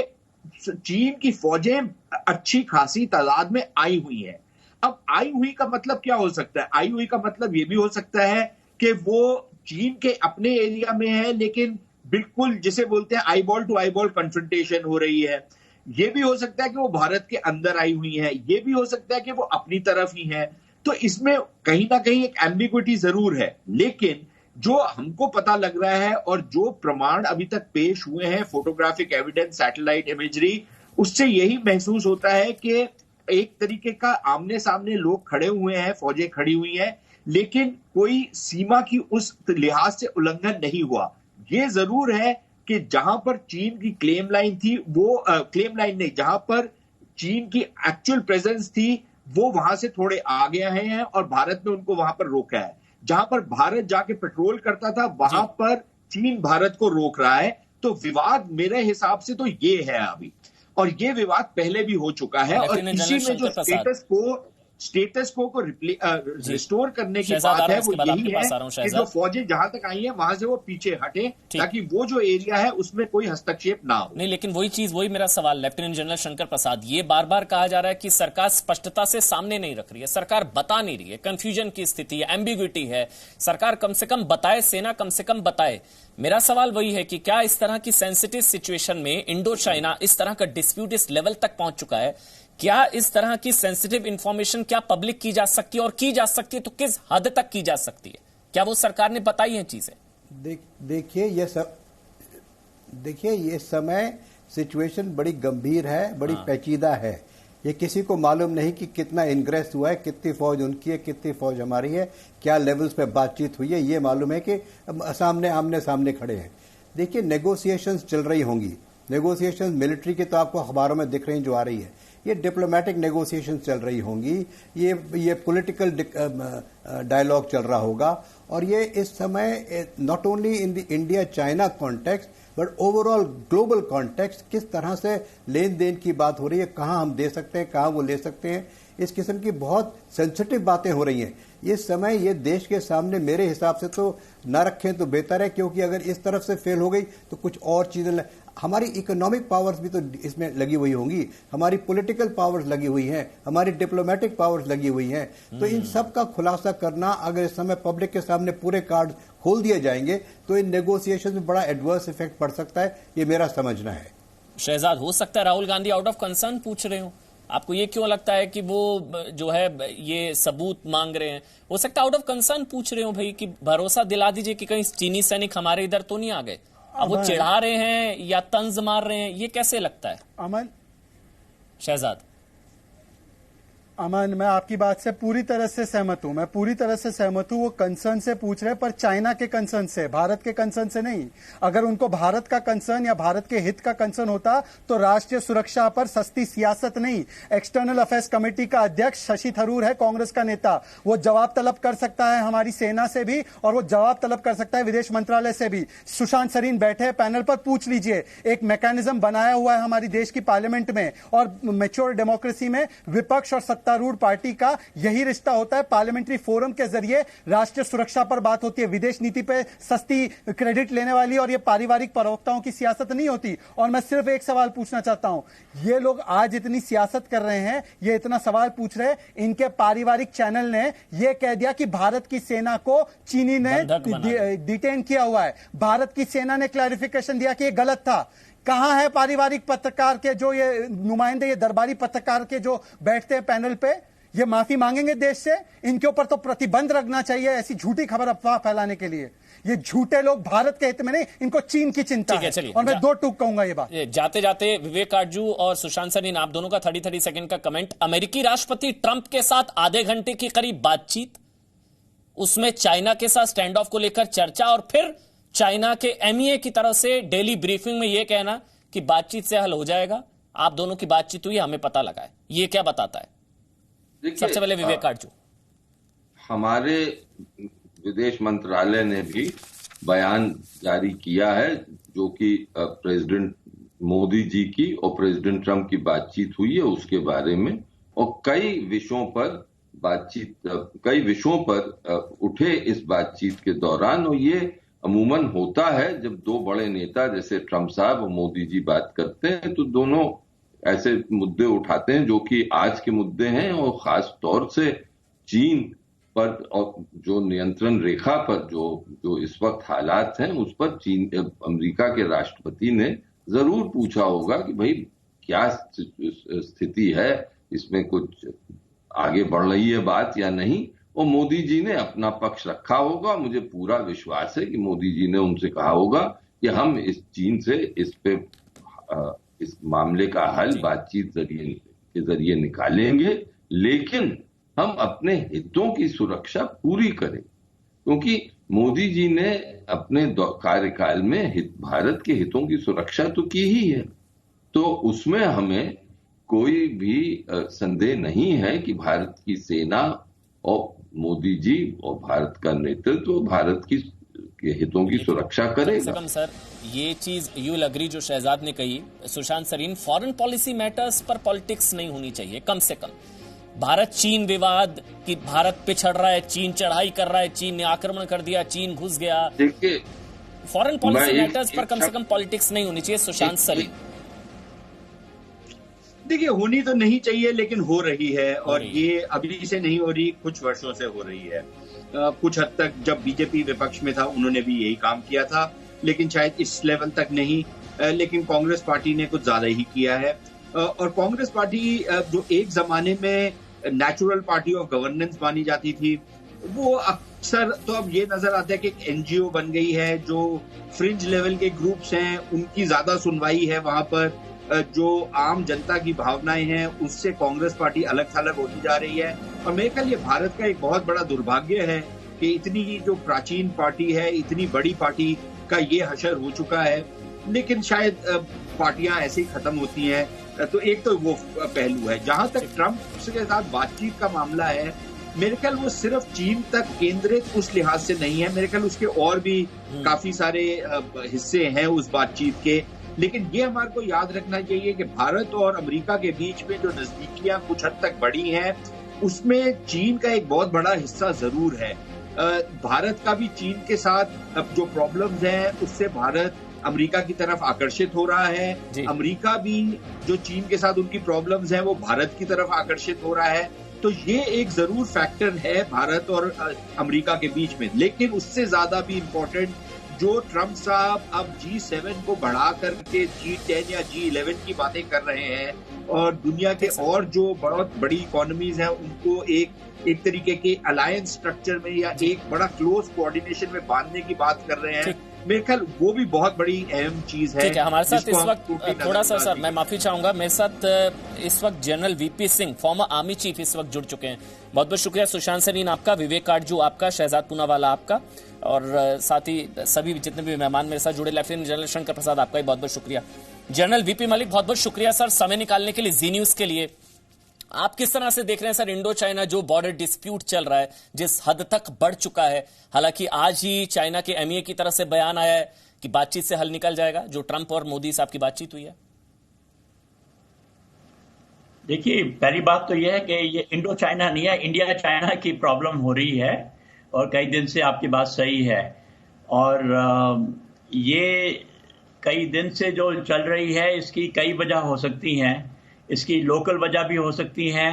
चीन की फौजें अच्छी खासी तादाद में आई हुई हैं। अब आई हुई का मतलब क्या हो सकता है? आई हुई का मतलब ये भी हो सकता है कि वो चीन के अपने एरिया में है, लेकिन बिल्कुल जिसे बोलते हैं eye ball to eye ball confrontation हो रही है। ये भी हो सकता है कि वो भारत के अंदर आई हुई है, ये भी हो सकता है कि वो अपनी तरफ ही है। तो इसमें कहीं ना कहीं एक एम्बिग्विटी जरूर है, लेकिन जो हमको पता लग रहा है और जो प्रमाण अभी तक पेश हुए हैं, फोटोग्राफिक एविडेंस, सैटेलाइट इमेजरी, उससे यही महसूस होता है कि एक तरीके का आमने सामने लोग खड़े हुए हैं, फौजें खड़ी हुई हैं, लेकिन कोई सीमा की उस लिहाज से उल्लंघन नहीं हुआ। ये जरूर है कि जहां पर चीन की क्लेम लाइन थी, वो क्लेम लाइन नहीं, जहां पर चीन की एक्चुअल प्रेजेंस थी, वो वहां से थोड़े आगे आए हैं और भारत ने उनको वहां पर रोका है। जहां पर भारत जाके पेट्रोल करता था, वहां पर चीन भारत को रोक रहा है। तो विवाद मेरे हिसाब से तो ये है अभी, और ये विवाद पहले भी हो चुका है, और इसी में जो स्टेटस को रिस्टोर करने की बात है वो यही है कि जो फौजें जहां तक आई हैं वहां से वो पीछे हटे, ताकि वो जो एरिया है उसमें कोई हस्तक्षेप ना हो। नहीं, लेकिन वही मेरा सवाल, लेफ्टिनेंट जनरल शंकर प्रसाद, ये बार बार कहा जा रहा है कि सरकार स्पष्टता से सामने नहीं रख रही है, सरकार बता नहीं रही है, कंफ्यूजन की स्थिति है, एम्बिग्विटी है, सरकार कम से कम बताए, सेना कम से कम बताए। मेरा सवाल वही है कि क्या इस तरह की सेंसिटिव सिचुएशन में इंडो चाइना इस तरह का डिस्प्यूट इस लेवल तक पहुंच चुका है, क्या इस तरह की सेंसिटिव इंफॉर्मेशन क्या पब्लिक की जा सकती है, और की जा सकती है तो किस हद तक की जा सकती है? क्या वो सरकार ने बताई हैं चीजें? देखिए ये समय सिचुएशन बड़ी गंभीर है, बड़ी पेचीदा है। ये किसी को मालूम नहीं कि कितना इनग्रेस हुआ है, कितनी फौज उनकी है, कितनी फौज हमारी है, क्या लेवल्स पे बातचीत हुई है। ये मालूम है कि सामने आमने सामने खड़े हैं। देखिए, नेगोशिएशंस चल रही होंगी। नेगोशिएशंस मिलिट्री की तो आपको अखबारों में दिख रही जो आ रही है, ये डिप्लोमेटिक नेगोशिएशन चल रही होंगी, ये पॉलिटिकल डायलॉग चल रहा होगा। और ये इस समय not only in the India China context but overall global context किस तरह से लेन देन की बात हो रही है, कहां हम दे सकते हैं, कहां वो ले सकते हैं, इस किस्म की बहुत सेंसिटिव बातें हो रही हैं। इस समय ये देश के सामने मेरे हिसाब से तो न रखें तो बेहतर है, क्योंकि अगर इस तरफ से फेल हो गई तो कुछ और चीजें, हमारी इकोनॉमिक पावर्स भी तो इसमें लगी हुई होंगी, हमारी पॉलिटिकल पावर्स लगी हुई हैं, हमारी डिप्लोमेटिक पावर्स लगी हुई हैं। तो इन सब का खुलासा करना, अगर इस समय पब्लिक के सामने पूरे कार्ड खोल दिए जाएंगे तो इन नेगोशिएशन में बड़ा एडवर्स इफेक्ट पड़ सकता है, ये मेरा समझना है। शहजाद, हो सकता है Rahul Gandhi out of concern पूछ रहे हो? आपको ये क्यों लगता है कि वो जो है ये सबूत मांग रहे हैं? हो सकता है आउट ऑफ कंसर्न पूछ रहे हो भाई कि भरोसा दिला दीजिए कि कहीं चीनी सैनिक हमारे इधर तो नहीं आ गए। अब वो चिढ़ा रहे हैं या तंज मार रहे हैं, ये कैसे लगता है अमन? शहजाद, अमन, मैं आपकी बात से पूरी तरह से सहमत हूं। मैं पूरी तरह से सहमत हूं। वो कंसर्न से पूछ रहे हैं, पर चाइना के कंसर्न से, भारत के कंसर्न से नहीं। अगर उनको भारत का कंसर्न या भारत के हित का कंसर्न होता तो राष्ट्रीय सुरक्षा पर सस्ती सियासत नहीं। एक्सटर्नल अफेयर्स कमेटी का अध्यक्ष शशि थरूर है, कांग्रेस का नेता। वो जवाब तलब कर सकता है हमारी सेना से भी, और वो जवाब तलब कर सकता है विदेश मंत्रालय से भी। सुशांत सरीन बैठे हैं पैनल पर, पूछ लीजिए। एक मैकेनिज्म बनाया हुआ है हमारी देश की पार्लियामेंट में, और मैच्योर डेमोक्रेसी में विपक्ष और सत्तारूढ़ पार्टी का यही रिश्ता होता है। पार्लियामेंट्री फोरम के जरिए राष्ट्रीय सुरक्षा पर बात होती है, विदेश नीति पे सस्ती क्रेडिट लेने वाली और ये पारिवारिक प्रवक्ताओं की सियासत नहीं होती। और मैं सिर्फ एक सवाल पूछना चाहता हूं, ये लोग आज इतनी सियासत कर रहे हैं, ये इतना सवाल पूछ रहे हैं, इनके पारिवारिक चैनल ने यह कह दिया कि भारत की सेना को चीनी ने डिटेन किया हुआ है। भारत की सेना ने क्लैरिफिकेशन दिया कि यह गलत था। कहां है पारिवारिक पत्रकार के जो ये नुमाइंदे, ये दरबारी पत्रकार के जो बैठते हैं पैनल पे? ये माफी मांगेंगे देश से? इनके ऊपर तो प्रतिबंध रखना चाहिए ऐसी झूठी खबर अफवाह फैलाने के लिए। ये झूठे लोग भारत के हित में नहीं, इनको चीन की चिंता है। और मैं दो टूक कहूंगा ये बात। जाते जाते विवेक आरजू और सुशांत सरीन, आप दोनों का 30 सेकंड का कमेंट। अमेरिकी राष्ट्रपति ट्रंप के साथ आधे घंटे के करीब बातचीत, उसमें चाइना के साथ स्टैंड ऑफ को लेकर चर्चा, और फिर चाइना के एमईए की तरफ से डेली ब्रीफिंग में यह कहना कि बातचीत से हल हो जाएगा। आप दोनों की बातचीत हुई, हमें पता लगा है। ये क्या बताता है? सबसे पहले विवेक आरजू। हमारे विदेश मंत्रालय ने भी बयान जारी किया है, जो कि प्रेसिडेंट मोदी जी की और प्रेसिडेंट ट्रंप की बातचीत हुई है उसके बारे में, और कई विषयों पर उठे इस बातचीत के दौरान। और ये अमूमन होता है जब दो बड़े नेता जैसे ट्रंप साहब और मोदी जी बात करते हैं, तो दोनों ऐसे मुद्दे उठाते हैं जो कि आज के मुद्दे हैं, और खास तौर से चीन पर और जो नियंत्रण रेखा पर जो इस वक्त हालात हैं उस पर अमेरिका के राष्ट्रपति ने जरूर पूछा होगा कि भाई क्या स्थिति है, इसमें कुछ आगे बढ़ रही है बात या नहीं। और मोदी जी ने अपना पक्ष रखा होगा। मुझे पूरा विश्वास है कि मोदी जी ने उनसे कहा होगा कि हम इस चीन से इस मामले का हल बातचीत के जरिए निकालेंगे, लेकिन हम अपने हितों की सुरक्षा पूरी करें, क्योंकि मोदी जी ने अपने कार्यकाल में भारत के हितों की सुरक्षा तो की ही है। तो उसमें हमें कोई भी संदेह नहीं है कि भारत की सेना और मोदी जी और भारत का नेतृत्व भारत के हितों की सुरक्षा करेगा। कम से कम सर, ये चीज यू विल एग्री जो शहजाद ने कही, Sushant Sareen, foreign policy matters पर पॉलिटिक्स नहीं होनी चाहिए। कम से कम भारत चीन विवाद की, भारत पिछड़ रहा है, चीन चढ़ाई कर रहा है, चीन ने आक्रमण कर दिया, चीन घुस गया। देखिए, फॉरेन पॉलिसी मैटर्स पर कम से कम पॉलिटिक्स नहीं होनी चाहिए। सुशांत सरीन, देखिए, होनी तो नहीं चाहिए लेकिन हो रही है, और ये अभी से नहीं हो रही, कुछ वर्षों से हो रही है। कुछ हद तक जब बीजेपी विपक्ष में था उन्होंने भी यही काम किया था, लेकिन शायद इस लेवल तक नहीं। लेकिन कांग्रेस पार्टी ने कुछ ज्यादा ही किया है। और कांग्रेस पार्टी जो एक जमाने में नेचुरल पार्टी ऑफ गवर्नेंस मानी जाती थी, वो सर, तो अब ये नजर आता है कि एक एनजीओ बन गई है, जो फ्रिंज लेवल के ग्रुप्स हैं उनकी ज्यादा सुनवाई है वहां पर, जो आम जनता की भावनाएं हैं उससे कांग्रेस पार्टी अलग थलग होती जा रही है। और मेरे ख्याल ये भारत का एक बहुत बड़ा दुर्भाग्य है कि इतनी जो प्राचीन पार्टी है, इतनी बड़ी पार्टी का ये हशर हो चुका है। लेकिन शायद पार्टियां ऐसे ही खत्म होती हैं। तो एक तो वो पहलू है। जहां तक ट्रंप के साथ बातचीत का मामला है, मेरे ख्याल वो सिर्फ चीन तक केंद्रित उस लिहाज से नहीं है। मेरे ख्याल उसके और भी काफी सारे हिस्से हैं उस बातचीत के। लेकिन ये हमारे को याद रखना चाहिए कि भारत और अमेरिका के बीच में जो नजदीकियां कुछ हद तक बढ़ी हैं, उसमें चीन का एक बहुत बड़ा हिस्सा जरूर है। भारत का भी चीन के साथ अब जो प्रॉब्लम्स हैं उससे भारत अमेरिका की तरफ आकर्षित हो रहा है। अमेरिका भी जो चीन के साथ उनकी प्रॉब्लम्स हैं वो भारत की तरफ आकर्षित हो रहा है। तो ये एक जरूर फैक्टर है भारत और अमेरिका के बीच में। लेकिन उससे ज्यादा भी इम्पोर्टेंट जो ट्रंप साहब अब G7 को बढ़ा करके G10 या G11 की बातें कर रहे हैं और दुनिया के और जो बहुत बड़ी इकोनॉमीज हैं उनको एक तरीके के अलायंस स्ट्रक्चर में या एक बड़ा क्लोज कोऑर्डिनेशन में बांधने की बात कर रहे हैं। मेरे ख्याल वो भी बहुत बड़ी अहम चीज है। ठीक है, हमारे साथ इस वक्त थोड़ा सा सर मैं माफी चाहूंगा, मेरे साथ इस वक्त general VP Singh farmer army chief इस वक्त जुड़ चुके हैं। बहुत बहुत शुक्रिया सुशांत सरीन आपका, विवेक काटजू आपका, शहजाद पूनावाला आपका, और साथ ही सभी जितने भी मेहमान मेरे साथ जुड़े, लेफ्टिनेंट जनरल शंकर प्रसाद आपका भी बहुत बहुत शुक्रिया। जनरल वीपी मलिक बहुत बहुत शुक्रिया सर समय निकालने के लिए, जी न्यूज के लिए। आप किस तरह से देख रहे हैं सर इंडो चाइना जो बॉर्डर डिस्प्यूट चल रहा है, जिस हद तक बढ़ चुका है? हालांकि आज ही चाइना के एमईए की तरफ से बयान आया है कि बातचीत से हल निकल जाएगा, जो ट्रंप और मोदी साहब की बातचीत हुई है। देखिए, पहली बात तो यह है कि ये इंडो चाइना नहीं है, इंडिया चाइना की प्रॉब्लम हो रही है और कई दिन से आपकी बात सही है। और ये कई दिन से जो चल रही है इसकी कई वजह हो सकती हैं। इसकी लोकल वजह भी हो सकती हैं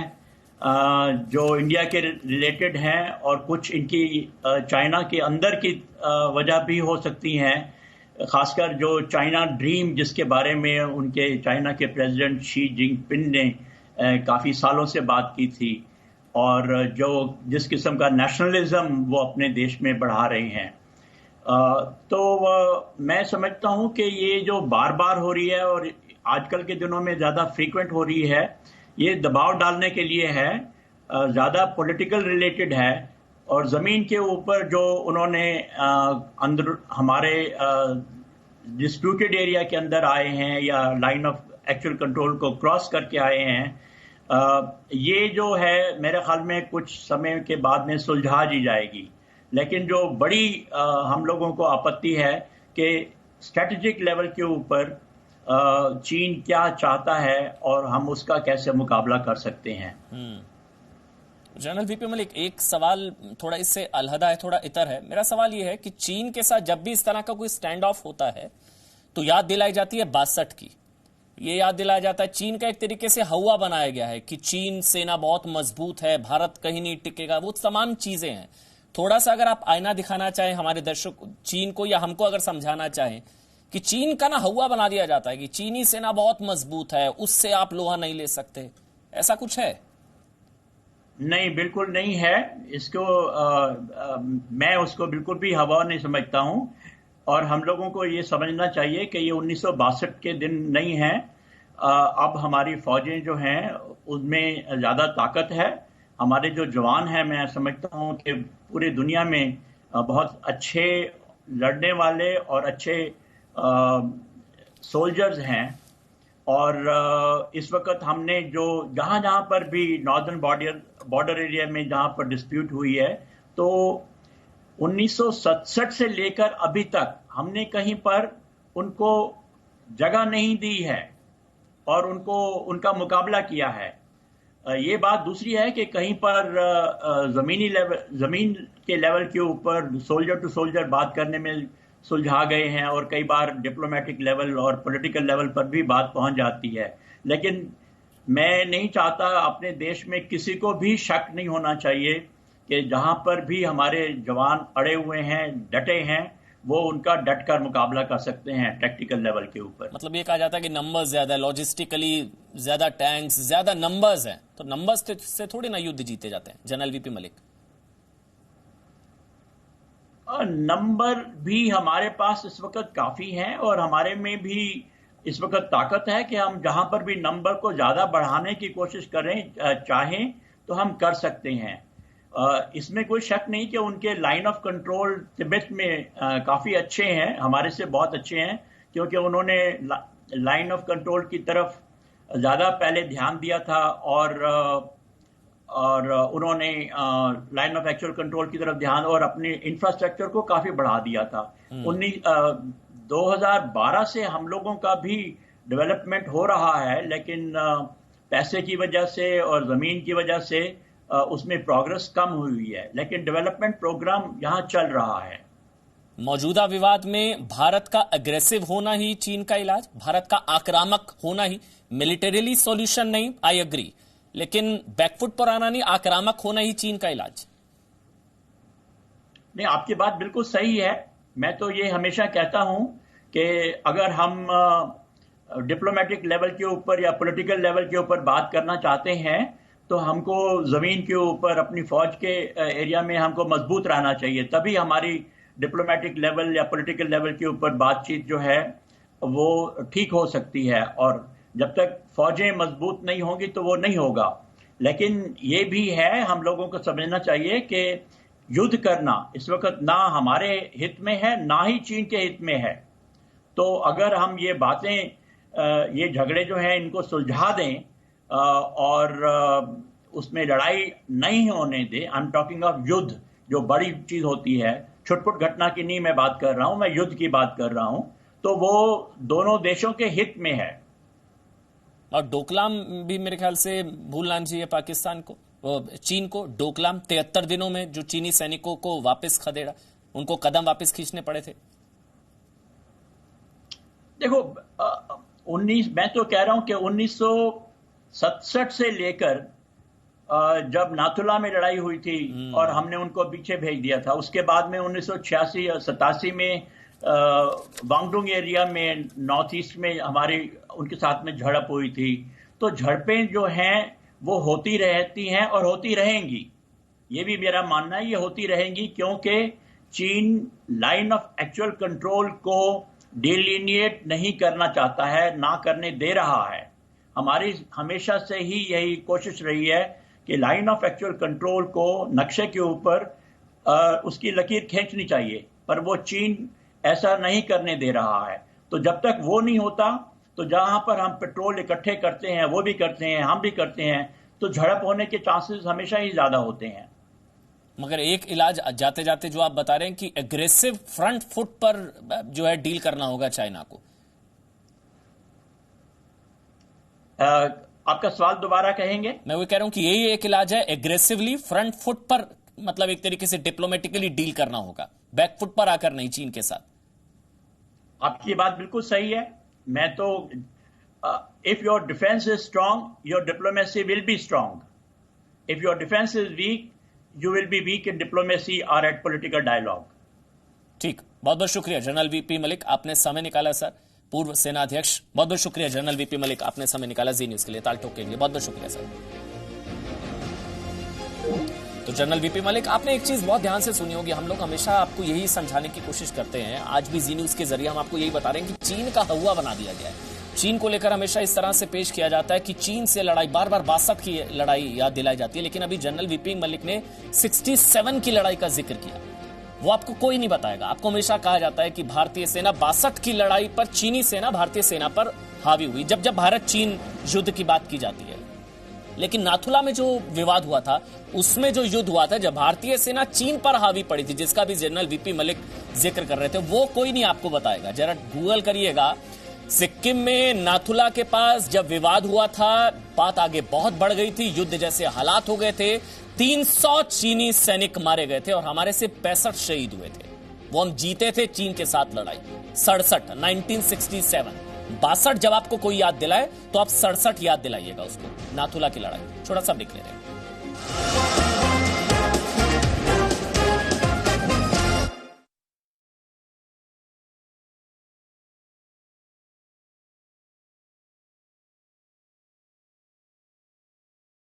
जो इंडिया के रिलेटेड हैं, और कुछ इनकी चाइना के अंदर की वजह भी हो सकती हैं। खासकर जो चाइना ड्रीम जिसके बारे में उनके चाइना के प्रेसिडेंट शी जिनपिंग ने काफ़ी सालों से बात की थी, और जो जिस किस्म का नेशनलिज्म वो अपने देश में बढ़ा रहे हैं। तो मैं समझता हूं कि ये जो बार बार हो रही है और आजकल के दिनों में ज़्यादा फ्रीक्वेंट हो रही है, ये दबाव डालने के लिए है, ज़्यादा पॉलिटिकल रिलेटेड है। और ज़मीन के ऊपर जो उन्होंने अंदर हमारे डिस्प्यूटेड एरिया के अंदर आए हैं या लाइन ऑफ एक्चुअल कंट्रोल को क्रॉस करके आए हैं, ये जो है मेरे ख्याल में कुछ समय के बाद में सुलझा दी जाएगी। लेकिन जो बड़ी हम लोगों को आपत्ति है कि स्ट्रेटेजिक लेवल के ऊपर चीन क्या चाहता है और हम उसका कैसे मुकाबला कर सकते हैं। जनरल वीपी मलिक, एक सवाल थोड़ा इससे अलहदा है, थोड़ा इतर है। मेरा सवाल यह है कि चीन के साथ जब भी इस तरह का कोई स्टैंड ऑफ होता है तो याद दिलाई जाती है 62 की। ये याद दिलाया जाता है, चीन का एक तरीके से हवा बनाया गया है कि चीन सेना बहुत मजबूत है, भारत कहीं नहीं टिकेगा, वो तमाम चीजें हैं। थोड़ा सा अगर आप आईना दिखाना चाहें हमारे दर्शक चीन को, या हमको अगर समझाना चाहें कि चीन का ना हवा बना दिया जाता है कि चीनी सेना बहुत मजबूत है, उससे आप लोहा नहीं ले सकते, ऐसा कुछ है? नहीं, बिल्कुल नहीं है। इसको मैं उसको बिल्कुल भी हवा नहीं समझता हूं। और हम लोगों को ये समझना चाहिए कि ये 1962 के दिन नहीं है। अब हमारी फौजें जो हैं उनमें ज़्यादा ताकत है। हमारे जो जवान हैं, मैं समझता हूं कि पूरी दुनिया में बहुत अच्छे लड़ने वाले और अच्छे सोल्जर्स हैं। और इस वक्त हमने जो जहां पर भी नॉर्दर्न बॉर्डर एरिया में जहां पर डिस्प्यूट हुई है, तो 1967 से लेकर अभी तक हमने कहीं पर उनको जगह नहीं दी है और उनका मुकाबला किया है। ये बात दूसरी है कि कहीं पर जमीन के लेवल के ऊपर सोल्जर टू सोल्जर बात करने में सुलझा गए हैं, और कई बार डिप्लोमेटिक लेवल और पॉलिटिकल लेवल पर भी बात पहुंच जाती है। लेकिन मैं नहीं चाहता, अपने देश में किसी को भी शक नहीं होना चाहिए कि जहां पर भी हमारे जवान अड़े हुए हैं, डटे हैं, वो उनका डट कर मुकाबला कर सकते हैं टैक्टिकल लेवल के ऊपर। मतलब ये कहा जाता है कि नंबर्स ज्यादा है, लॉजिस्टिकली ज्यादा टैंक्स, ज्यादा नंबर्स हैं, तो नंबर्स से थोड़ी ना युद्ध जीते जाते हैं। जनरल वीपी मलिक, नंबर भी हमारे पास इस वक्त काफी हैं और हमारे में भी इस वक्त ताकत है कि हम जहां पर भी नंबर को ज्यादा बढ़ाने की कोशिश करें चाहें तो हम कर सकते हैं। इसमें कोई शक नहीं कि उनके लाइन ऑफ कंट्रोल तिब्बत में काफी अच्छे हैं, हमारे से बहुत अच्छे हैं, क्योंकि उन्होंने लाइन ऑफ कंट्रोल की तरफ ज्यादा पहले ध्यान दिया था और उन्होंने लाइन ऑफ एक्चुअल कंट्रोल की तरफ ध्यान और अपने इंफ्रास्ट्रक्चर को काफी बढ़ा दिया था। 2012 से हम लोगों का भी डेवलपमेंट हो रहा है, लेकिन पैसे की वजह से और जमीन की वजह से उसमें प्रोग्रेस कम हुई है, लेकिन डेवलपमेंट प्रोग्राम यहां चल रहा है। मौजूदा विवाद में भारत का अग्रेसिव होना ही चीन का इलाज, भारत का आक्रामक होना ही, मिलिटरीली सॉल्यूशन नहीं, आई एग्री, लेकिन बैकफुट पर आना नहीं, आक्रामक होना ही चीन का इलाज। नहीं, आपकी बात बिल्कुल सही है। मैं तो ये हमेशा कहता हूं कि अगर हम डिप्लोमेटिक लेवल के ऊपर या पॉलिटिकल लेवल के ऊपर बात करना चाहते हैं तो हमको जमीन के ऊपर अपनी फौज के एरिया में हमको मजबूत रहना चाहिए, तभी हमारी डिप्लोमेटिक लेवल या पॉलिटिकल लेवल के ऊपर बातचीत जो है वो ठीक हो सकती है। और जब तक फौजें मजबूत नहीं होंगी तो वो नहीं होगा। लेकिन ये भी है, हम लोगों को समझना चाहिए कि युद्ध करना इस वक्त ना हमारे हित में है ना ही चीन के हित में है। तो अगर हम ये बातें, ये झगड़े जो हैं इनको सुलझा दें और उसमें लड़ाई नहीं होने दें, आई एम टॉकिंग ऑफ युद्ध, जो बड़ी चीज होती है, छुटपुट घटना की नहीं मैं बात कर रहा हूं, मैं युद्ध की बात कर रहा हूं, तो वो दोनों देशों के हित में है। और डोकलाम भी मेरे ख्याल से भूलना चाहिए पाकिस्तान को, चीन को। डोकलाम 73 दिनों में जो चीनी सैनिकों को वापस खदेड़ा, उनको कदम वापस खींचने पड़े थे। देखो, मैं तो कह रहा हूं कि 1967 से लेकर जब नाथुला में लड़ाई हुई थी और हमने उनको पीछे भेज दिया था, उसके बाद में 1986 और 87 में वांगडुंग एरिया में नॉर्थ ईस्ट में हमारी उनके साथ में झड़प हुई थी। तो झड़पें जो हैं वो होती रहती हैं और होती रहेंगी, ये भी मेरा मानना है, ये होती रहेंगी, क्योंकि चीन लाइन ऑफ एक्चुअल कंट्रोल को डिलिनिएट नहीं करना चाहता है, ना करने दे रहा है। हमारी हमेशा से ही यही कोशिश रही है कि लाइन ऑफ एक्चुअल कंट्रोल को नक्शे के ऊपर उसकी लकीर खींचनी चाहिए, पर वो चीन ऐसा नहीं करने दे रहा है। तो जब तक वो नहीं होता तो जहां पर हम पेट्रोल इकट्ठे करते हैं, वो भी करते हैं, हम भी करते हैं, तो झड़प होने के चांसेस हमेशा ही ज्यादा होते हैं। मगर एक इलाज जाते जाते जो आप बता रहे हैं कि एग्रेसिव फ्रंट फुट पर जो है डील करना होगा चाइना को। आपका सवाल दोबारा कहेंगे? मैं वो कह रहा हूं कि यही एक इलाज है, एग्रेसिवली फ्रंट फुट पर, मतलब एक तरीके से डिप्लोमेटिकली डील करना होगा, बैक फुट पर आकर नहीं चीन के साथ। आपकी बात बिल्कुल सही है। मैं तो if your defence is strong your diplomacy will be strong, if your defence is weak you will be weak in diplomacy और एट पॉलिटिकल डायलॉग। ठीक, बहुत बहुत शुक्रिया जनरल वीपी मलिक, आपने समय निकाला सर। पूर्व सेना अध्यक्ष, बहुत बहुत शुक्रिया जनरल वीपी मलिक, आपने समय निकाला जी न्यूज के लिए, ताल ठोक के लिए, बहुत बहुत शुक्रिया सर। तो जनरल वीपी मलिक, आपने एक चीज बहुत ध्यान से सुनी होगी, हम लोग हमेशा आपको यही समझाने की कोशिश करते हैं, आज भी जी न्यूज के जरिए हम आपको यही बता रहे हैं कि चीन का हवा बना दिया गया है। चीन को लेकर हमेशा इस तरह से पेश किया जाता है कि चीन से लड़ाई, बार बार 62 की लड़ाई याद दिलाई जाती है, लेकिन अभी जनरल वीपी मलिक ने 67 की लड़ाई का जिक्र किया। वो आपको कोई नहीं बताएगा। आपको हमेशा कहा जाता है कि भारतीय सेना 62 की लड़ाई पर चीनी सेना भारतीय सेना पर हावी हुई, जब जब भारत चीन युद्ध की बात की जाती है। लेकिन नाथुला में जो विवाद हुआ था, उसमें जो युद्ध हुआ था जब भारतीय सेना चीन पर हावी पड़ी थी, जिसका भी जनरल वीपी मलिक जिक्र कर रहे थे, वो कोई नहीं आपको बताएगा। जरा गूगल करिएगा, सिक्किम में नाथुला के पास जब विवाद हुआ था, बात आगे बहुत बढ़ गई थी, युद्ध जैसे हालात हो गए थे, 300 चीनी सैनिक मारे गए थे और हमारे से 65 शहीद हुए थे। वो हम जीते थे चीन के साथ लड़ाई। 1967 62 जब आपको कोई याद दिलाए तो आप 67 याद दिलाइएगा उसको, नाथुला की लड़ाई। छोटा सा ब्रेक ले रहे हैं।